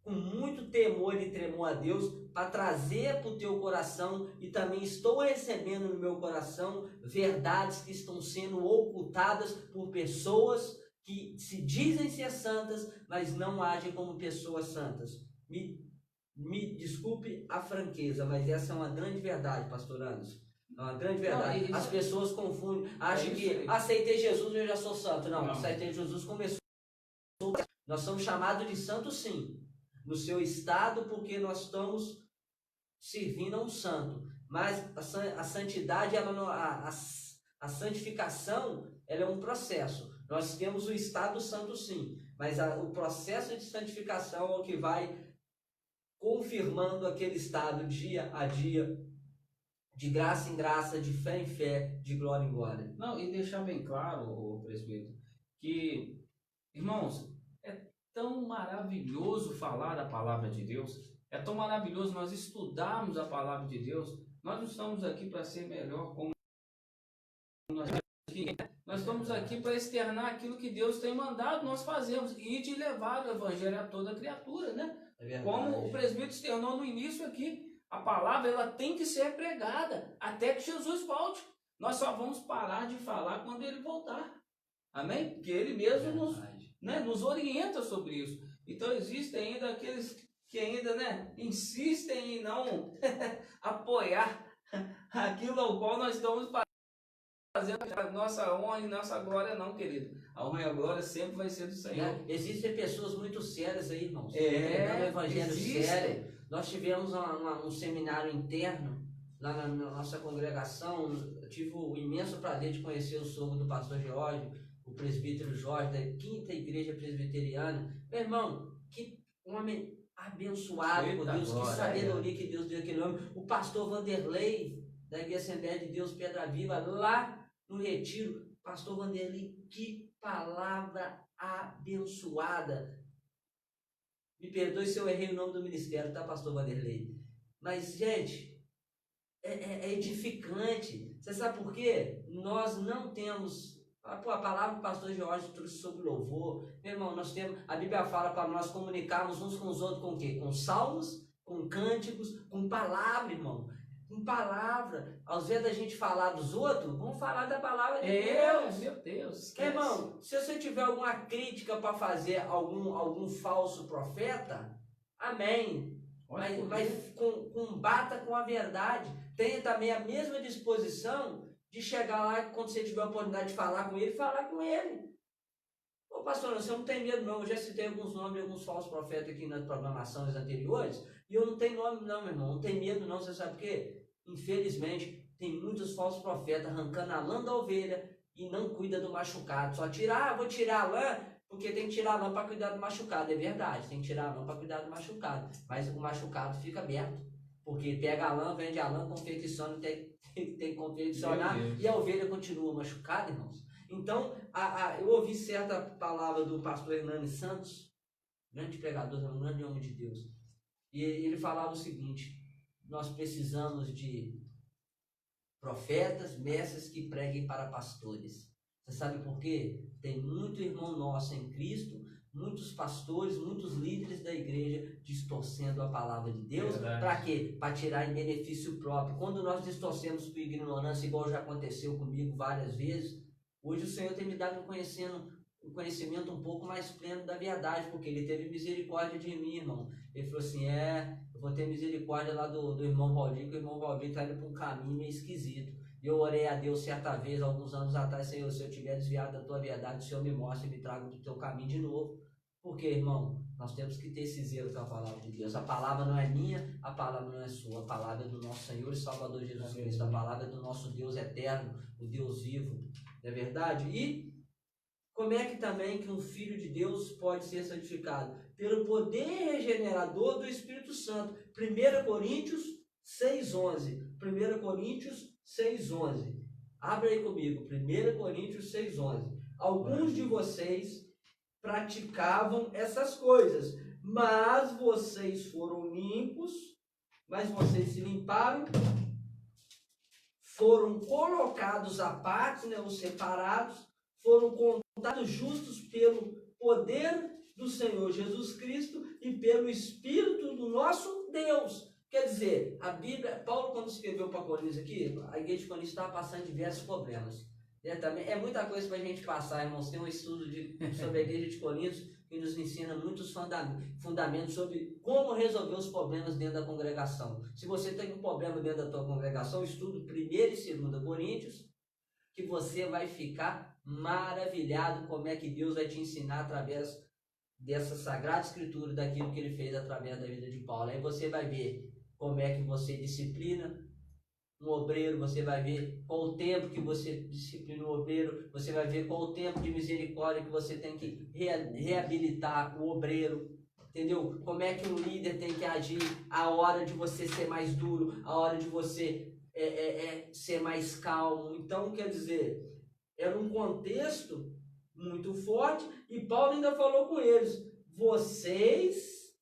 [SPEAKER 1] com muito temor e tremor a Deus para trazer para o teu coração, e também estou recebendo no meu coração verdades que estão sendo ocultadas por pessoas que se dizem ser santas, mas não agem como pessoas santas. Me desculpe a franqueza, mas essa é uma grande verdade, pastor Anderson. É uma grande verdade. Não, as pessoas confundem, acham que aceitei Jesus e eu já sou santo. Não, aceitei Jesus, começou. Nós somos chamados de santos, sim, no seu estado, porque nós estamos servindo a um santo. Mas a santidade, a santificação, ela é um processo. Nós temos o estado santo, sim, mas o processo de santificação é o que vai confirmando aquele estado dia a dia, de graça em graça, de fé em fé, de glória em glória.
[SPEAKER 3] Não, e deixar bem claro, o presbítero, que, irmãos, é tão maravilhoso falar a palavra de Deus, é tão maravilhoso nós estudarmos a palavra de Deus. Nós não estamos aqui para ser melhor como nós estamos aqui para externar aquilo que Deus tem mandado nós fazemos, e de levar o evangelho a toda criatura, né? Como o presbítero externou no início aqui, a palavra ela tem que ser pregada até que Jesus volte. Nós só vamos parar de falar quando ele voltar. Amém? Porque ele mesmo nos orienta sobre isso. Então existem ainda aqueles que ainda, né, insistem em não apoiar aquilo ao qual nós estamos fazendo a nossa honra e nossa glória, não, querido. A honra e a glória sempre vai ser do Senhor.
[SPEAKER 1] Existem pessoas muito sérias aí, irmãos. Pregando o evangelho sério. Nós tivemos um seminário interno lá na nossa congregação. Eu tive o imenso prazer de conhecer o sogro do pastor Jorge, o presbítero Jorge, da 5ª Igreja Presbiteriana. Meu irmão, que homem abençoado por Deus, que sabedoria que Deus deu aquele homem. O pastor Vanderlei, da Igreja Assembleia de Deus Pedra Viva, lá no Retiro. Pastor Vanderlei, que palavra abençoada. Me perdoe se eu errei o nome do ministério, tá, pastor Vanderlei? Mas, gente, é edificante. Você sabe por quê? Nós não temos... A palavra do pastor Jorge trouxe sobre louvor. Meu irmão, nós temos... A Bíblia fala para nós comunicarmos uns com os outros com o quê? Com salmos, com cânticos, com palavra, irmão. Com palavra. Ao invés da gente falar dos outros, vamos falar da palavra de Deus.
[SPEAKER 3] Meu Deus.
[SPEAKER 1] Irmão, se você tiver alguma crítica para fazer algum falso profeta, amém. Mas combata com a verdade. Tenha também a mesma disposição de chegar lá, quando você tiver a oportunidade de falar com ele. Ô pastor, você não tem medo não. Eu já citei alguns nomes de alguns falsos profetas aqui nas programações anteriores, e eu não tenho nome não, meu irmão. Não tem medo não. Você sabe por quê? Infelizmente, tem muitos falsos profetas arrancando a lã da ovelha e não cuida do machucado. Só vou tirar a lã, porque tem que tirar a lã para cuidar do machucado. É verdade, tem que tirar a lã para cuidar do machucado. Mas o machucado fica aberto, porque pega a lã, vende a lã, confecciona, tem que confeccionar, e a ovelha continua machucada, irmãos. Então, eu ouvi certa palavra do pastor Hernani Santos, grande pregador, um grande homem de Deus, e ele falava o seguinte: nós precisamos de profetas, mestres que preguem para pastores. Você sabe por quê? Tem muito irmão nosso em Cristo, muitos pastores, muitos líderes da igreja distorcendo a palavra de Deus. Para quê? Para tirar em benefício próprio. Quando nós distorcemos por ignorância, igual já aconteceu comigo várias vezes, hoje o Senhor tem me dado conhecendo um conhecimento um pouco mais pleno da verdade, porque ele teve misericórdia de mim, irmão. Ele falou assim, eu vou ter misericórdia lá do irmão Valdir, que o irmão Valdir está indo para um caminho meio esquisito. E eu orei a Deus certa vez, alguns anos atrás, Senhor, se eu tiver desviado da tua verdade, o Senhor me mostra e me traga do teu caminho de novo. Porque, irmão, nós temos que ter esse zelo com a palavra de Deus. A palavra não é minha, a palavra não é sua. A palavra é do nosso Senhor e Salvador Jesus Cristo. A palavra é do nosso Deus eterno, o Deus vivo. Não é verdade? E como é que também que um filho de Deus pode ser santificado? Pelo poder regenerador do Espírito Santo. 1 Coríntios 6,11. 1 Coríntios 6,11. Abre aí comigo. 1 Coríntios 6,11. Alguns de vocês praticavam essas coisas, mas vocês foram limpos, mas vocês se limparam, foram colocados à parte, né, os separados, foram contados justos pelo poder do Senhor Jesus Cristo e pelo Espírito do nosso Deus. Quer dizer, a Bíblia, Paulo quando escreveu para Coríntios aqui, a igreja de Coríntios estava passando diversos problemas. Também é muita coisa para a gente passar, irmãos. Tem um estudo sobre a igreja de Coríntios que nos ensina muitos fundamentos sobre como resolver os problemas dentro da congregação. Se você tem um problema dentro da tua congregação, estudo 1 e 2 Coríntios, que você vai ficar maravilhado como é que Deus vai te ensinar através dessa Sagrada Escritura, daquilo que Ele fez através da vida de Paulo. Aí você vai ver como é que você disciplina um obreiro, você vai ver qual o tempo que você disciplina o obreiro, você vai ver qual o tempo de misericórdia que você tem que reabilitar o obreiro, entendeu? Como é que um líder tem que agir, a hora de você ser mais duro, a hora de você ser mais calmo. Então, quer dizer, era um contexto muito forte e Paulo ainda falou com eles, vocês,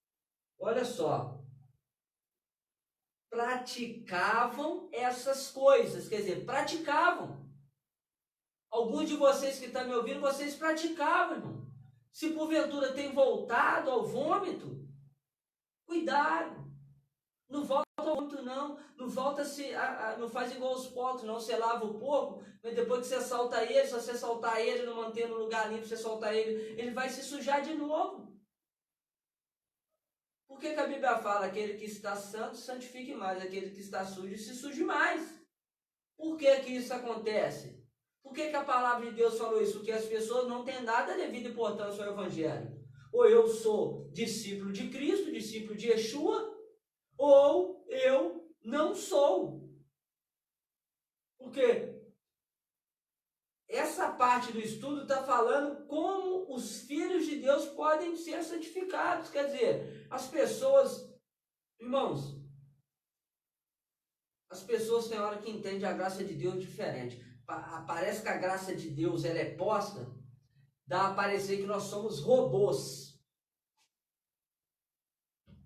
[SPEAKER 1] olha só, praticavam essas coisas, quer dizer, praticavam. Alguns de vocês que estão me ouvindo, vocês praticavam, irmão. Se porventura tem voltado ao vômito, cuidado. Não volta ao vômito não, não volta não faz igual os porcos, não. Você lava o porco, mas depois que você solta ele, se você soltar ele, não manter no lugar limpo, você soltar ele vai se sujar de novo. Por que a Bíblia fala, aquele que está santo, santifique mais, aquele que está sujo, se suje mais? Por que isso acontece? Por que a palavra de Deus falou isso? Porque as pessoas não têm nada devido importância ao Evangelho. Ou eu sou discípulo de Cristo, discípulo de Yeshua, ou eu não sou. Porque essa parte do estudo está falando como os filhos de Deus podem ser santificados. Quer dizer, as pessoas, irmãos, as pessoas têm hora que entendem a graça de Deus diferente. Parece que a graça de Deus ela é posta, dá a parecer que nós somos robôs.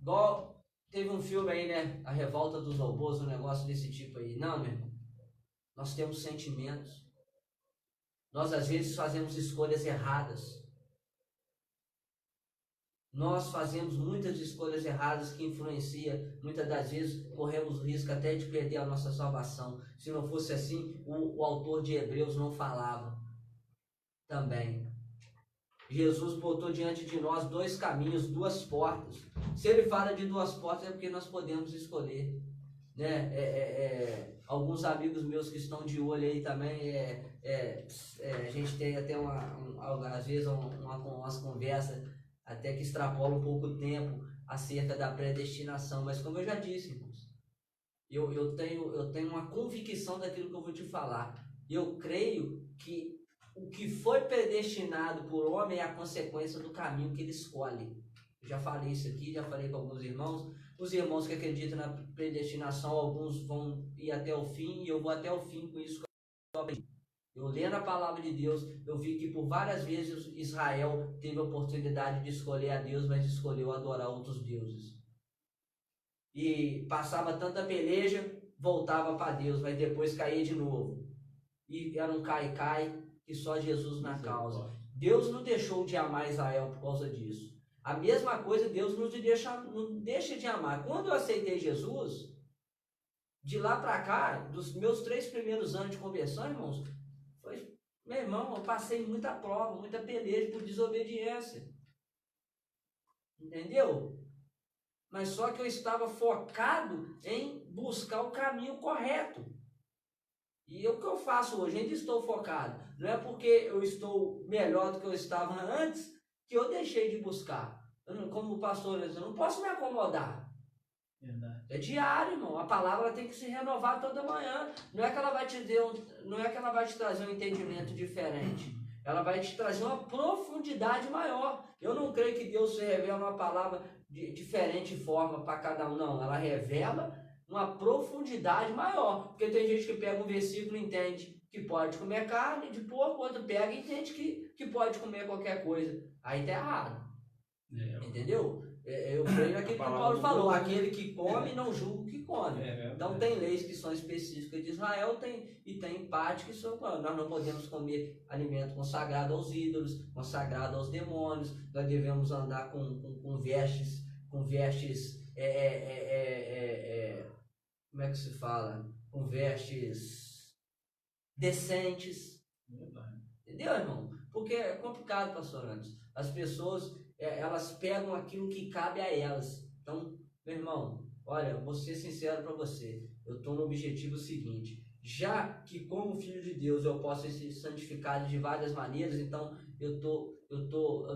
[SPEAKER 1] Igual teve um filme aí, né? A Revolta dos Robôs, um negócio desse tipo aí. Não, meu irmão. Nós temos sentimentos. Nós às vezes fazemos escolhas erradas. Nós fazemos muitas escolhas erradas que influenciam, muitas das vezes corremos o risco até de perder a nossa salvação. Se não fosse assim, o autor de Hebreus não falava também. Jesus botou diante de nós dois caminhos, duas portas. Se ele fala de duas portas é porque nós podemos escolher, né? Alguns amigos meus que estão de olho aí também, a gente tem até às vezes umas conversas até que extrapolam um pouco o tempo acerca da predestinação, mas como eu já disse, irmãos, eu tenho uma convicção daquilo que eu vou te falar. Eu creio que o que foi predestinado por homem é a consequência do caminho que ele escolhe. Eu já falei isso aqui, já falei com alguns irmãos. Os irmãos que acreditam na predestinação, alguns vão ir até o fim, e eu vou até o fim com isso que eu aprendi. Eu lendo a palavra de Deus, eu vi que por várias vezes Israel teve a oportunidade de escolher a Deus, mas escolheu adorar outros deuses. E passava tanta peleja, voltava para Deus, mas depois caía de novo. E era um cai-cai, que só Jesus na causa. Deus não deixou de amar Israel por causa disso. A mesma coisa Deus não deixa de amar. Quando eu aceitei Jesus, de lá para cá, dos meus 3 primeiros anos de conversão, irmãos, foi Meu irmão, eu passei muita prova, muita peleja por desobediência. Entendeu? Mas só que eu estava focado em buscar o caminho correto. E o que eu faço hoje? Ainda estou focado. Não é porque eu estou melhor do que eu estava antes que eu deixei de buscar. Como o pastor diz, eu não posso me acomodar.
[SPEAKER 3] Verdade.
[SPEAKER 1] É diário, irmão. A palavra tem que se renovar toda manhã. Não é que ela vai te não é que ela vai te trazer um entendimento diferente. Ela vai te trazer uma profundidade maior. Eu não creio que Deus se revela uma palavra de diferente forma para cada um, não. Ela revela uma profundidade maior. Porque tem gente que pega um versículo e entende que pode comer carne de porco, outro pega e entende que pode comer qualquer coisa. Aí tá errado. Entendeu? Eu creio naquilo que Paulo falou, aquele que come não julga o que come. Então tem leis que são específicas de Israel, e tem parte que são, nós não podemos comer alimento consagrado aos ídolos, consagrado aos demônios, nós devemos andar com vestes, como é que se fala? Com vestes decentes. Entendeu, irmão? Porque é complicado, pastor Anderson. As pessoas, elas pegam aquilo que cabe a elas. Então, meu irmão, olha, vou ser sincero para você. Eu estou no objetivo seguinte. Já que como filho de Deus eu posso ser santificado de várias maneiras, então eu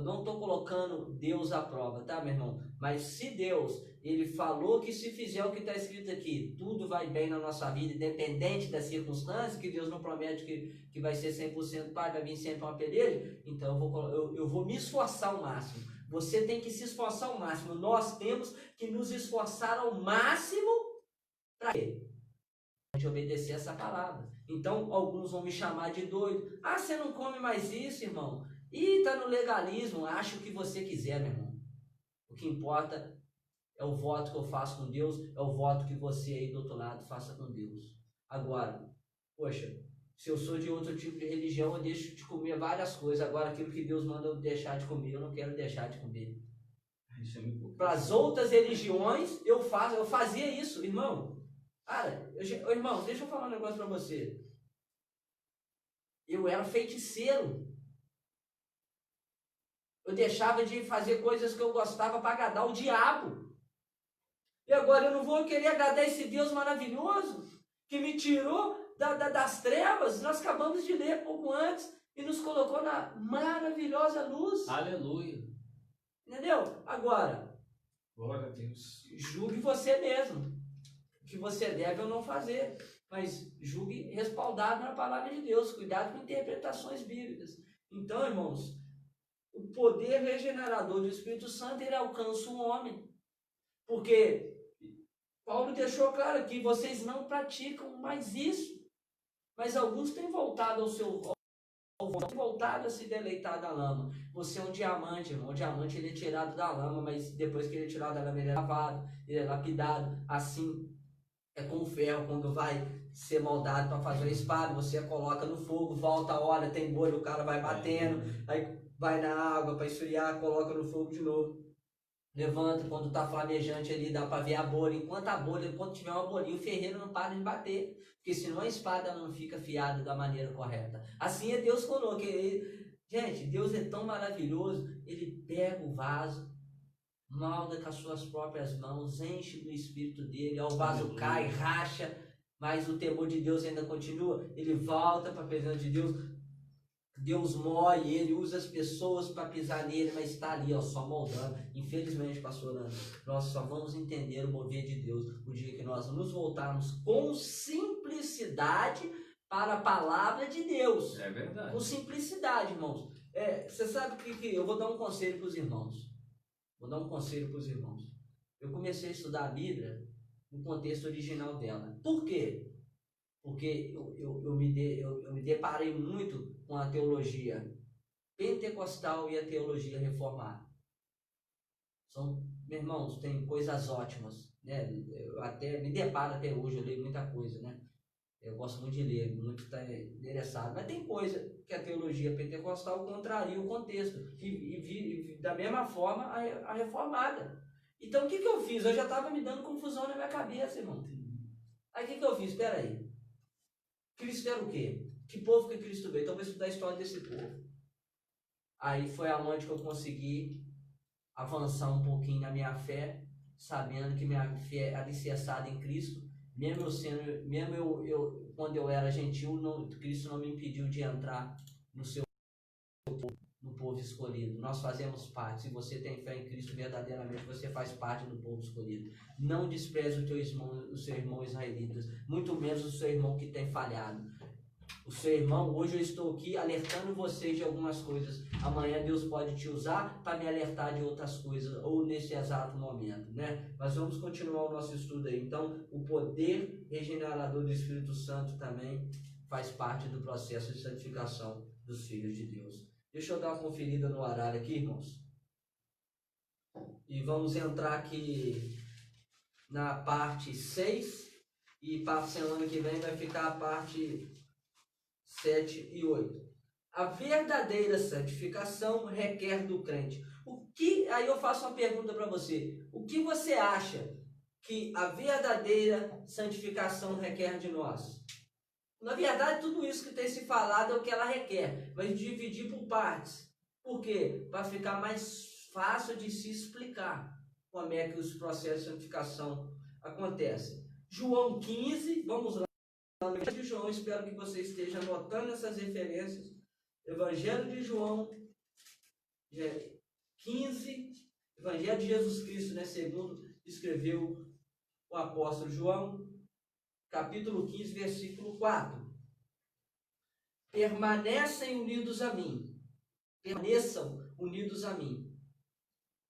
[SPEAKER 1] não estou colocando Deus à prova, tá, meu irmão? Mas se Deus, ele falou que se fizer o que está escrito aqui, tudo vai bem na nossa vida, independente das circunstâncias, que Deus não promete que vai ser 100% paz, vai vir sempre uma peleja, então eu vou me esforçar ao máximo. Você tem que se esforçar ao máximo. Nós temos que nos esforçar ao máximo para quê? A gente obedecer essa palavra. Então, alguns vão me chamar de doido. Ah, você não come mais isso, irmão? Ih, tá no legalismo. Acha o que você quiser, meu irmão. O que importa é o voto que eu faço com Deus, é o voto que você aí do outro lado faça com Deus. Agora, poxa, se eu sou de outro tipo de religião, eu deixo de comer várias coisas. Agora, aquilo que Deus manda eu deixar de comer, eu não quero deixar de comer. Para as outras religiões, eu fazia isso, irmão. Cara, irmão, deixa eu falar um negócio para você. Eu era feiticeiro. Eu deixava de fazer coisas que eu gostava para agradar o diabo. E agora eu não vou querer agradar esse Deus maravilhoso que me tirou das trevas. Nós acabamos de ler pouco antes e nos colocou na maravilhosa luz.
[SPEAKER 3] Aleluia.
[SPEAKER 1] Entendeu? Agora,
[SPEAKER 2] glória a Deus.
[SPEAKER 1] Julgue você mesmo. O que você deve ou não fazer. Mas julgue respaldado na palavra de Deus. Cuidado com interpretações bíblicas. Então, irmãos, o poder regenerador do Espírito Santo, ele alcança o homem. Porque Paulo deixou claro que vocês não praticam mais isso. Mas alguns têm voltado voltado a se deleitar da lama. Você é um diamante, irmão. O diamante, ele é tirado da lama, mas depois que ele é tirado da lama, ele é lavado, ele é lapidado. Assim é com o ferro, quando vai ser moldado para fazer a espada, você coloca no fogo, volta a hora, tem bolha, o cara vai batendo, aí vai na água para esfriar, coloca no fogo de novo. Levanta, quando está flamejante ali, dá para ver a bolha. Enquanto tiver uma bolinha, o ferreiro não para de bater. Porque senão a espada não fica afiada da maneira correta. Assim é Deus conosco. Gente, Deus é tão maravilhoso. Ele pega o vaso, molda com as suas próprias mãos, enche do Espírito dele. O vaso cai, racha, mas o temor de Deus ainda continua. Ele volta para a presença de Deus. Deus moe, ele usa as pessoas para pisar nele, mas está ali, ó, só moldando. Infelizmente, pastor Ana, nós só vamos entender o mover de Deus o dia que nós nos voltarmos com simplicidade para a palavra de Deus.
[SPEAKER 2] É verdade.
[SPEAKER 1] Com simplicidade, irmãos. Você sabe que eu vou dar um conselho para os irmãos. Eu comecei a estudar a Bíblia no contexto original dela. Por quê? Porque eu me deparei muito com a teologia pentecostal e a teologia reformada. Meus irmãos, tem coisas ótimas, né? Eu até me deparo até hoje, eu leio muita coisa, né? Eu gosto muito de ler, muito está interessado. Mas tem coisa que a teologia pentecostal contraria o contexto. E da mesma forma a reformada. Então o que eu fiz? Eu já estava me dando confusão na minha cabeça, irmão. Aí o que eu fiz? Espera aí. Cristo era o quê? Que povo que Cristo veio? Então eu vou estudar a história desse povo. Aí foi aonde que eu consegui avançar um pouquinho na minha fé, sabendo que minha fé é alicerçada em Cristo. Quando eu era gentil, Cristo não me impediu de entrar no povo escolhido. Nós fazemos parte. Se você tem fé em Cristo verdadeiramente, você faz parte do povo escolhido. Não despreze o seu irmão israelita, muito menos o seu irmão que tem falhado. O seu irmão, hoje eu estou aqui alertando vocês de algumas coisas. Amanhã Deus pode te usar para me alertar de outras coisas, ou nesse exato momento, né? Mas vamos continuar o nosso estudo aí. Então, o poder regenerador do Espírito Santo também faz parte do processo de santificação dos filhos de Deus. Deixa eu dar uma conferida no horário aqui, irmãos. E vamos entrar aqui na parte 6. E para a semana que vem vai ficar a parte 7 e 8. A verdadeira santificação requer do crente. Aí eu faço uma pergunta para você. O que você acha que a verdadeira santificação requer de nós? Na verdade, tudo isso que tem se falado é o que ela requer. Mas dividir por partes. Por quê? Para ficar mais fácil de se explicar como é que os processos de santificação acontecem. João 15, vamos lá. De João, espero que você esteja anotando essas referências. Evangelho de João 15, Evangelho de Jesus Cristo, né, segundo escreveu o apóstolo João, capítulo 15, versículo 4. Permanecem unidos a mim, permaneçam unidos a mim,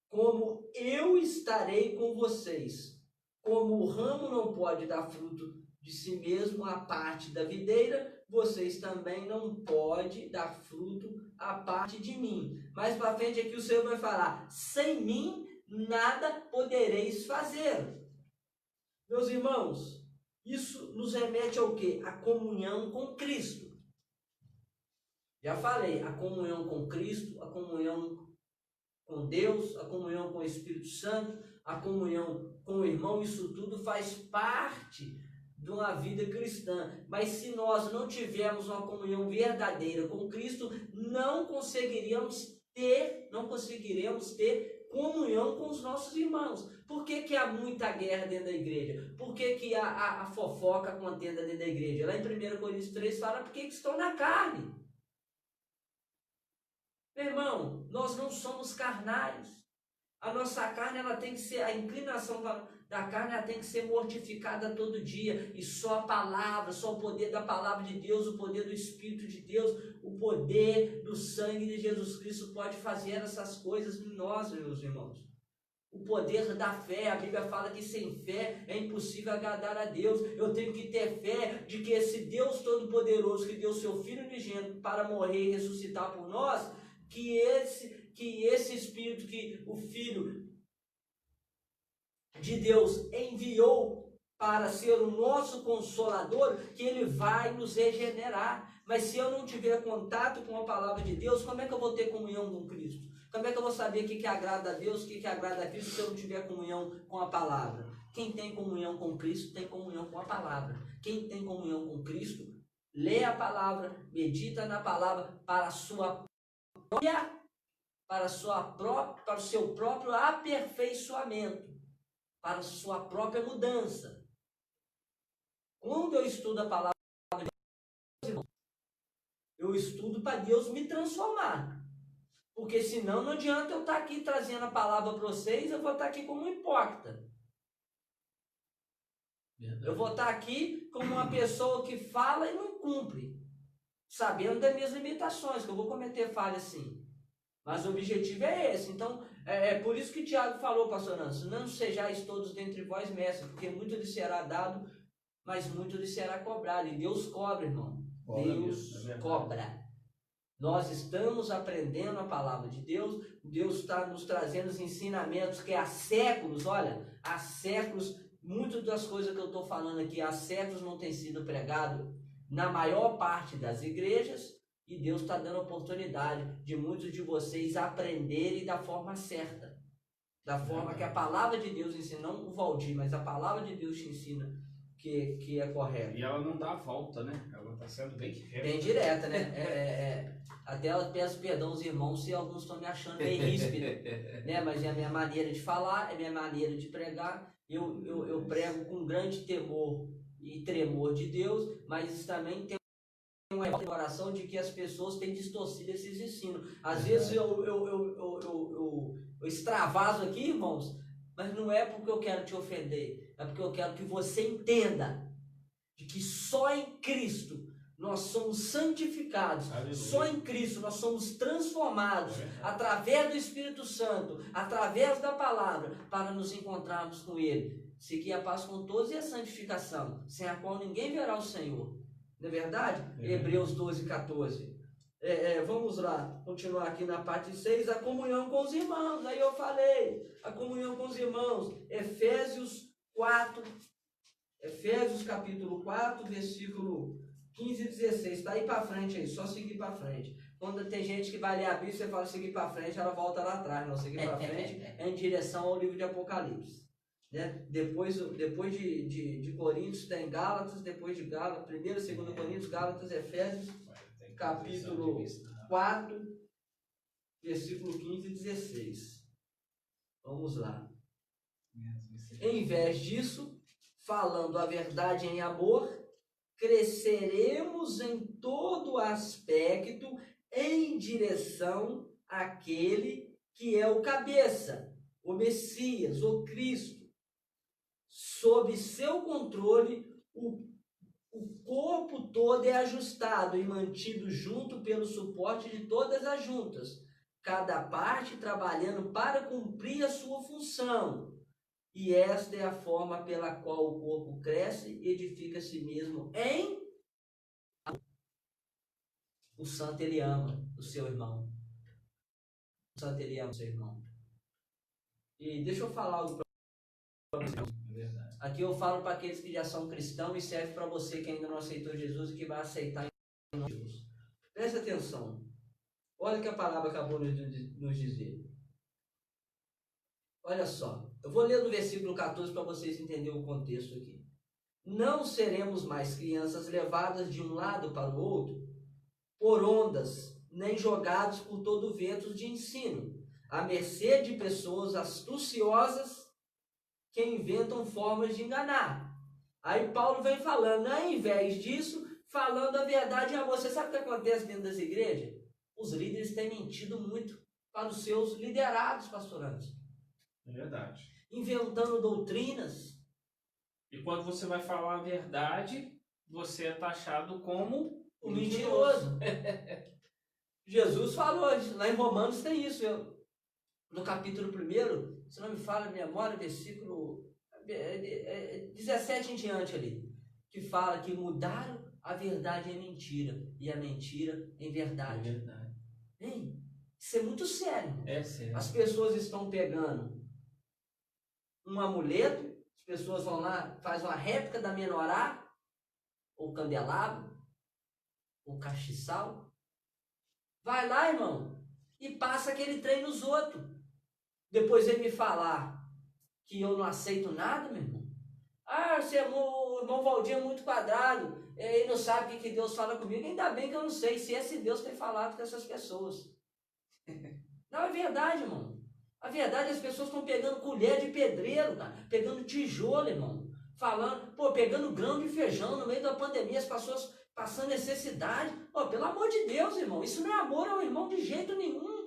[SPEAKER 1] como eu estarei com vocês. Como o ramo não pode dar fruto de si mesmo à parte da videira, vocês também não podem dar fruto à parte de mim. Mais para frente aqui o Senhor vai falar: sem mim nada podereis fazer. Meus irmãos, isso nos remete ao quê? A comunhão com Cristo. Já falei, a comunhão com Cristo, a comunhão com Deus, a comunhão com o Espírito Santo, a comunhão com o irmão, isso tudo faz parte de uma vida cristã. Mas se nós não tivermos uma comunhão verdadeira com Cristo, não conseguiremos ter comunhão com os nossos irmãos. Por que há muita guerra dentro da igreja? Por que a fofoca, a contenda dentro da igreja? Lá em 1 Coríntios 3 fala porque estão na carne. Meu irmão, nós não somos carnais. A nossa carne, ela tem que ser, a inclinação da carne, ela tem que ser mortificada todo dia. E só a palavra, só o poder da palavra de Deus, o poder do Espírito de Deus, o poder do sangue de Jesus Cristo pode fazer essas coisas em nós, meus irmãos. O poder da fé, a Bíblia fala que sem fé é impossível agradar a Deus. Eu tenho que ter fé de que esse Deus Todo-Poderoso, que deu seu Filho unigênito para morrer e ressuscitar por nós, que esse Espírito que o Filho de Deus enviou para ser o nosso Consolador, que Ele vai nos regenerar. Mas se eu não tiver contato com a palavra de Deus, como é que eu vou ter comunhão com Cristo? Como é que eu vou saber o que agrada a Deus, o que agrada a Cristo, se eu não tiver comunhão com a palavra? Quem tem comunhão com Cristo, tem comunhão com a palavra. Quem tem comunhão com Cristo, lê a palavra, medita na palavra para o seu próprio aperfeiçoamento, para a sua própria mudança. Quando eu estudo a palavra de Deus, eu estudo para Deus me transformar. Porque senão não adianta eu estar aqui trazendo a palavra para vocês, eu vou estar aqui como um hipócrita. Eu vou estar aqui como uma pessoa que fala e não cumpre, sabendo das minhas limitações, que eu vou cometer falha sim. Mas o objetivo é esse. Então, é por isso que Tiago falou, pastor Nancy, não sejais todos dentre vós mestres, porque muito lhe será dado, mas muito lhe será cobrado. E Deus cobra, irmão. Deus cobra. Nós estamos aprendendo a palavra de Deus. Deus está nos trazendo os ensinamentos que há séculos, olha, há séculos, muitas das coisas que eu estou falando aqui, há séculos não tem sido pregado na maior parte das igrejas. E Deus está dando oportunidade de muitos de vocês aprenderem da forma certa. Da forma que a palavra de Deus ensina, não o Valdir, mas a palavra de Deus te ensina que é correto.
[SPEAKER 2] E ela não dá a volta, né? Ela está sendo bem direta.
[SPEAKER 1] Bem direta, né? Até eu peço perdão aos irmãos se alguns estão me achando bem ríspido, né? Mas é a minha maneira de falar, é a minha maneira de pregar. Eu prego com grande temor e tremor de Deus, mas isso também tem uma declaração de que as pessoas têm distorcido esses ensinos. Às vezes eu extravaso aqui, irmãos, mas não é porque eu quero te ofender, é porque eu quero que você entenda de que só em Cristo nós somos santificados. Aleluia. Só em Cristo nós somos transformados através do Espírito Santo, através da palavra, para nos encontrarmos com Ele. Seguir a paz com todos e a santificação, sem a qual ninguém verá o Senhor. Não é verdade? Hebreus 12, 14. Vamos lá, continuar aqui na parte 6, a comunhão com os irmãos. Aí eu falei, a comunhão com os irmãos. Efésios capítulo 4, versículo 15 e 16. Está aí para frente aí, só seguir para frente. Quando tem gente que vai ler a Bíblia, você fala seguir para frente, ela volta lá atrás. Não, seguir para frente é em direção ao livro de Apocalipse. Né? Depois de Coríntios tem Gálatas, depois de Gálatas, 1º, 2º Coríntios, Gálatas, Efésios, capítulo 4, versículo 15 e 16. Vamos lá. Em vez disso, falando a verdade em amor, cresceremos em todo aspecto em direção àquele que é o cabeça, o Messias, o Cristo. Sob seu controle, o corpo todo é ajustado e mantido junto pelo suporte de todas as juntas, cada parte trabalhando para cumprir a sua função. E esta é a forma pela qual o corpo cresce e edifica a si mesmo em... O santo, ele ama o seu irmão. O santo, ele ama o seu irmão. E deixa eu falar algo para vocês. Aqui eu falo para aqueles que já são cristãos e serve para você que ainda não aceitou Jesus e que vai aceitar em nome de Jesus. Presta atenção. Olha o que a palavra acabou nos dizer. Olha só. Eu vou ler no versículo 14 para vocês entenderem o contexto aqui. Não seremos mais crianças levadas de um lado para o outro por ondas, nem jogados por todo vento de ensino, à mercê de pessoas astuciosas que inventam formas de enganar. Aí Paulo vem falando, ao invés disso, falando a verdade em amor. Você sabe o que acontece dentro das igrejas? Os líderes têm mentido muito para os seus liderados pastorantes.
[SPEAKER 2] É verdade.
[SPEAKER 1] Inventando doutrinas.
[SPEAKER 2] E quando você vai falar a verdade, você é taxado como
[SPEAKER 1] o mentiroso. Jesus falou, lá em Romanos tem isso. No capítulo 1, se não me falha a memória, versículo 17 em diante ali, que fala que mudaram a verdade em mentira e a mentira em verdade.
[SPEAKER 3] É verdade.
[SPEAKER 1] Hein? Isso é muito sério.
[SPEAKER 3] É sério.
[SPEAKER 1] As pessoas estão pegando um amuleto, as pessoas vão lá, fazem uma réplica da menorá, ou candelabro, ou castiçal. Vai lá, irmão, e passa aquele trem nos outros. Depois ele me falar que eu não aceito nada, meu irmão. Ah, o irmão Valdir é muito quadrado, ele não sabe o que Deus fala comigo. Ainda bem que eu não sei se esse Deus tem falado com essas pessoas. Não, é verdade, irmão. A verdade, as pessoas estão pegando colher de pedreiro, cara, pegando tijolo, irmão. Pegando grão de feijão no meio da pandemia, as pessoas passando necessidade. Pelo amor de Deus, irmão, isso não é amor ao irmão de jeito nenhum.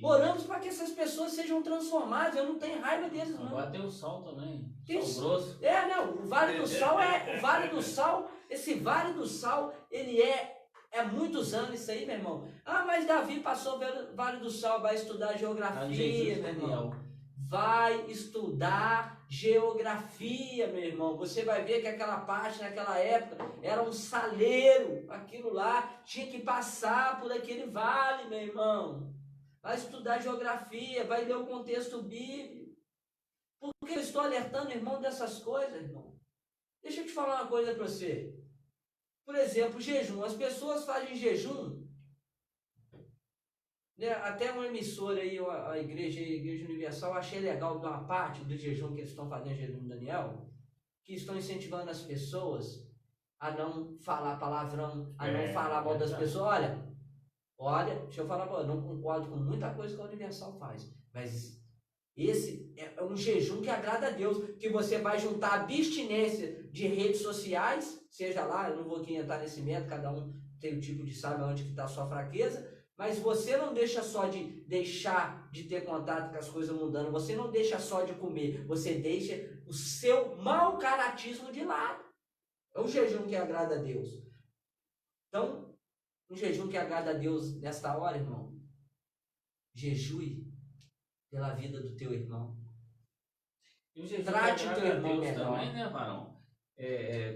[SPEAKER 1] Oramos para que essas pessoas sejam transformadas. Eu não tenho raiva deles, não.
[SPEAKER 3] Agora tem o sal também. Sal grosso.
[SPEAKER 1] O Vale do Sal o Vale do Sal, esse Vale do Sal, ele é muitos anos isso aí, meu irmão. Ah, mas Davi passou pelo Vale do Sal, vai estudar geografia, meu irmão. Vai estudar geografia, meu irmão. Você vai ver que aquela parte, naquela época, era um saleiro. Aquilo lá tinha que passar por aquele vale, meu irmão. Vai estudar geografia, vai ler o contexto bíblico. Por que eu estou alertando, irmão, dessas coisas, irmão? Deixa eu te falar uma coisa para você. Por exemplo, jejum. As pessoas fazem jejum. Né? Até uma emissora aí, a Igreja Universal, achei legal de uma parte do jejum que eles estão fazendo, jejum do Daniel. que estão incentivando as pessoas a não falar palavrão, a não falar mal das pessoas. Olha, deixa eu falar, eu não concordo com muita coisa que a Universal faz, mas esse é um jejum que agrada a Deus, que você vai juntar a abstinência de redes sociais, seja lá, eu não vou aqui entrar nesse método, cada um tem o tipo de sabe onde que está a sua fraqueza, mas você não deixa só de deixar de ter contato com as coisas mudando, você não deixa só de comer, você deixa o seu mau caratismo de lado. É um jejum que agrada a Deus. Então, um jejum que agrada a Deus nesta hora, irmão, jejue pela vida do teu irmão.
[SPEAKER 3] E o jejum
[SPEAKER 1] Trate o teu irmão
[SPEAKER 3] Deus
[SPEAKER 1] melhor.
[SPEAKER 3] também, né, varão?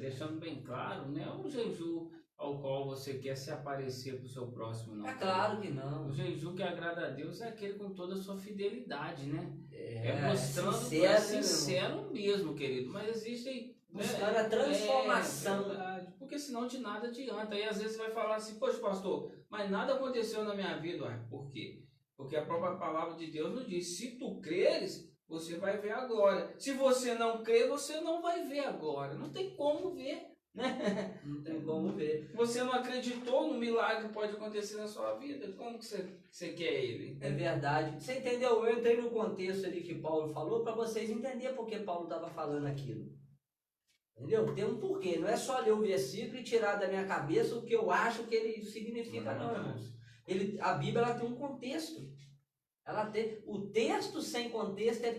[SPEAKER 3] Deixando bem claro, né? Um jejum ao qual você quer se aparecer para o seu próximo, não.
[SPEAKER 1] É claro que não.
[SPEAKER 3] O jejum que agrada a Deus é aquele com toda a sua fidelidade, né? Mostrando
[SPEAKER 1] sincero,
[SPEAKER 3] sincero mesmo, querido. Mas existem...
[SPEAKER 1] buscando a transformação.
[SPEAKER 3] Verdade. Porque senão de nada adianta. Aí às vezes você vai falar assim, poxa, pastor, mas nada aconteceu na minha vida. Ué, por quê? Porque a própria palavra de Deus nos diz, se tu creres, você vai ver agora. Se você não crer, você não vai ver agora. Não tem como ver, né?
[SPEAKER 1] Não tem como ver.
[SPEAKER 3] Você não acreditou no milagre que pode acontecer na sua vida? Como que você quer ele?
[SPEAKER 1] É verdade. Você entendeu? Eu entrei no contexto ali que Paulo falou para vocês entenderem por que Paulo estava falando aquilo. Entendeu? Tem um porquê. Não é só ler o versículo e tirar da minha cabeça o que eu acho que ele significa, não, irmãos. A Bíblia ela tem um contexto. O texto sem contexto é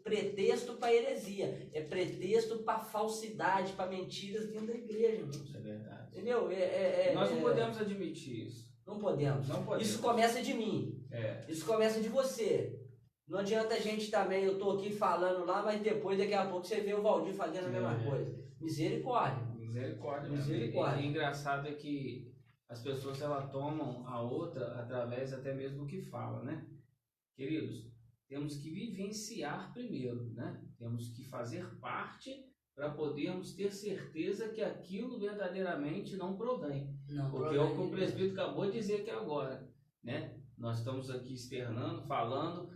[SPEAKER 1] pretexto para heresia. É pretexto para falsidade, para mentiras dentro da igreja, irmãos.
[SPEAKER 3] Isso é verdade.
[SPEAKER 1] Entendeu?
[SPEAKER 3] Nós não podemos admitir isso.
[SPEAKER 1] Não podemos. Isso começa de mim. Isso começa de você. Não adianta a gente também, eu estou aqui falando lá, mas depois, daqui a pouco, você vê o Valdir fazendo a mesma coisa. Misericórdia.
[SPEAKER 3] Misericórdia. E engraçado é que as pessoas elas tomam a outra através até mesmo do que fala, né? Queridos, temos que vivenciar primeiro, né? Temos que fazer parte para podermos ter certeza que aquilo verdadeiramente não provém. Porque é o que o presbítero acabou de dizer aqui agora, né? Nós estamos aqui externando, falando,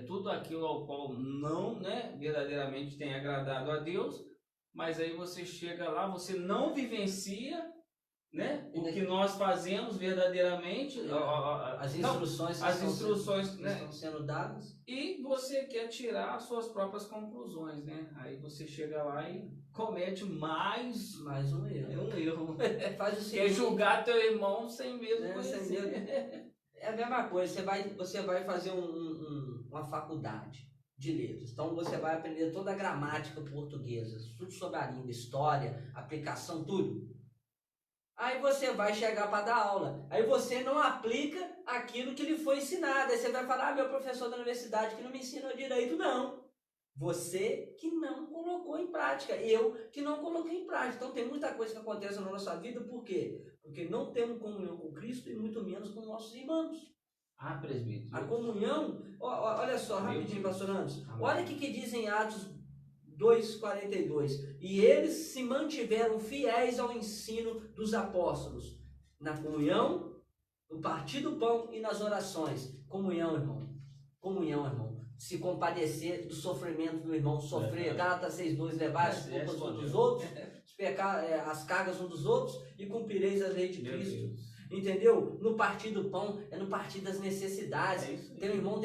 [SPEAKER 3] tudo aquilo ao qual não, né, verdadeiramente tem agradado a Deus, mas aí você chega lá, você não vivencia, né, o que nós fazemos verdadeiramente,
[SPEAKER 1] as instruções
[SPEAKER 3] né,
[SPEAKER 1] estão sendo dadas,
[SPEAKER 3] e você quer tirar as suas próprias conclusões, né? Aí você chega lá e comete mais
[SPEAKER 1] um erro.
[SPEAKER 3] Faz o seguinte, quer julgar teu irmão sem mesmo
[SPEAKER 1] conhecer. É a mesma coisa, você vai fazer uma faculdade de letras, então você vai aprender toda a gramática portuguesa, tudo sobre a língua, história, aplicação, tudo. Aí você vai chegar para dar aula, aí você não aplica aquilo que lhe foi ensinado, aí você vai falar, meu professor da universidade que não me ensinou direito, não. Você que não colocou em prática, eu que não coloquei em prática. Então tem muita coisa que acontece na nossa vida, por quê? Porque não temos comunhão com Cristo e muito menos com nossos irmãos.
[SPEAKER 3] Presbítero.
[SPEAKER 1] A comunhão, olha só, rapidinho, pastor Anderson. Olha o que diz em Atos 2,42. E eles se mantiveram fiéis ao ensino dos apóstolos, na comunhão, no partir do pão e nas orações. Comunhão, irmão. Se compadecer do sofrimento do irmão, sofrer, Gálatas 6,2, levar as culpas uns dos outros, as cargas uns dos outros e cumprireis a lei de Cristo. Entendeu? No partir do pão é no partir das necessidades. Tem um irmão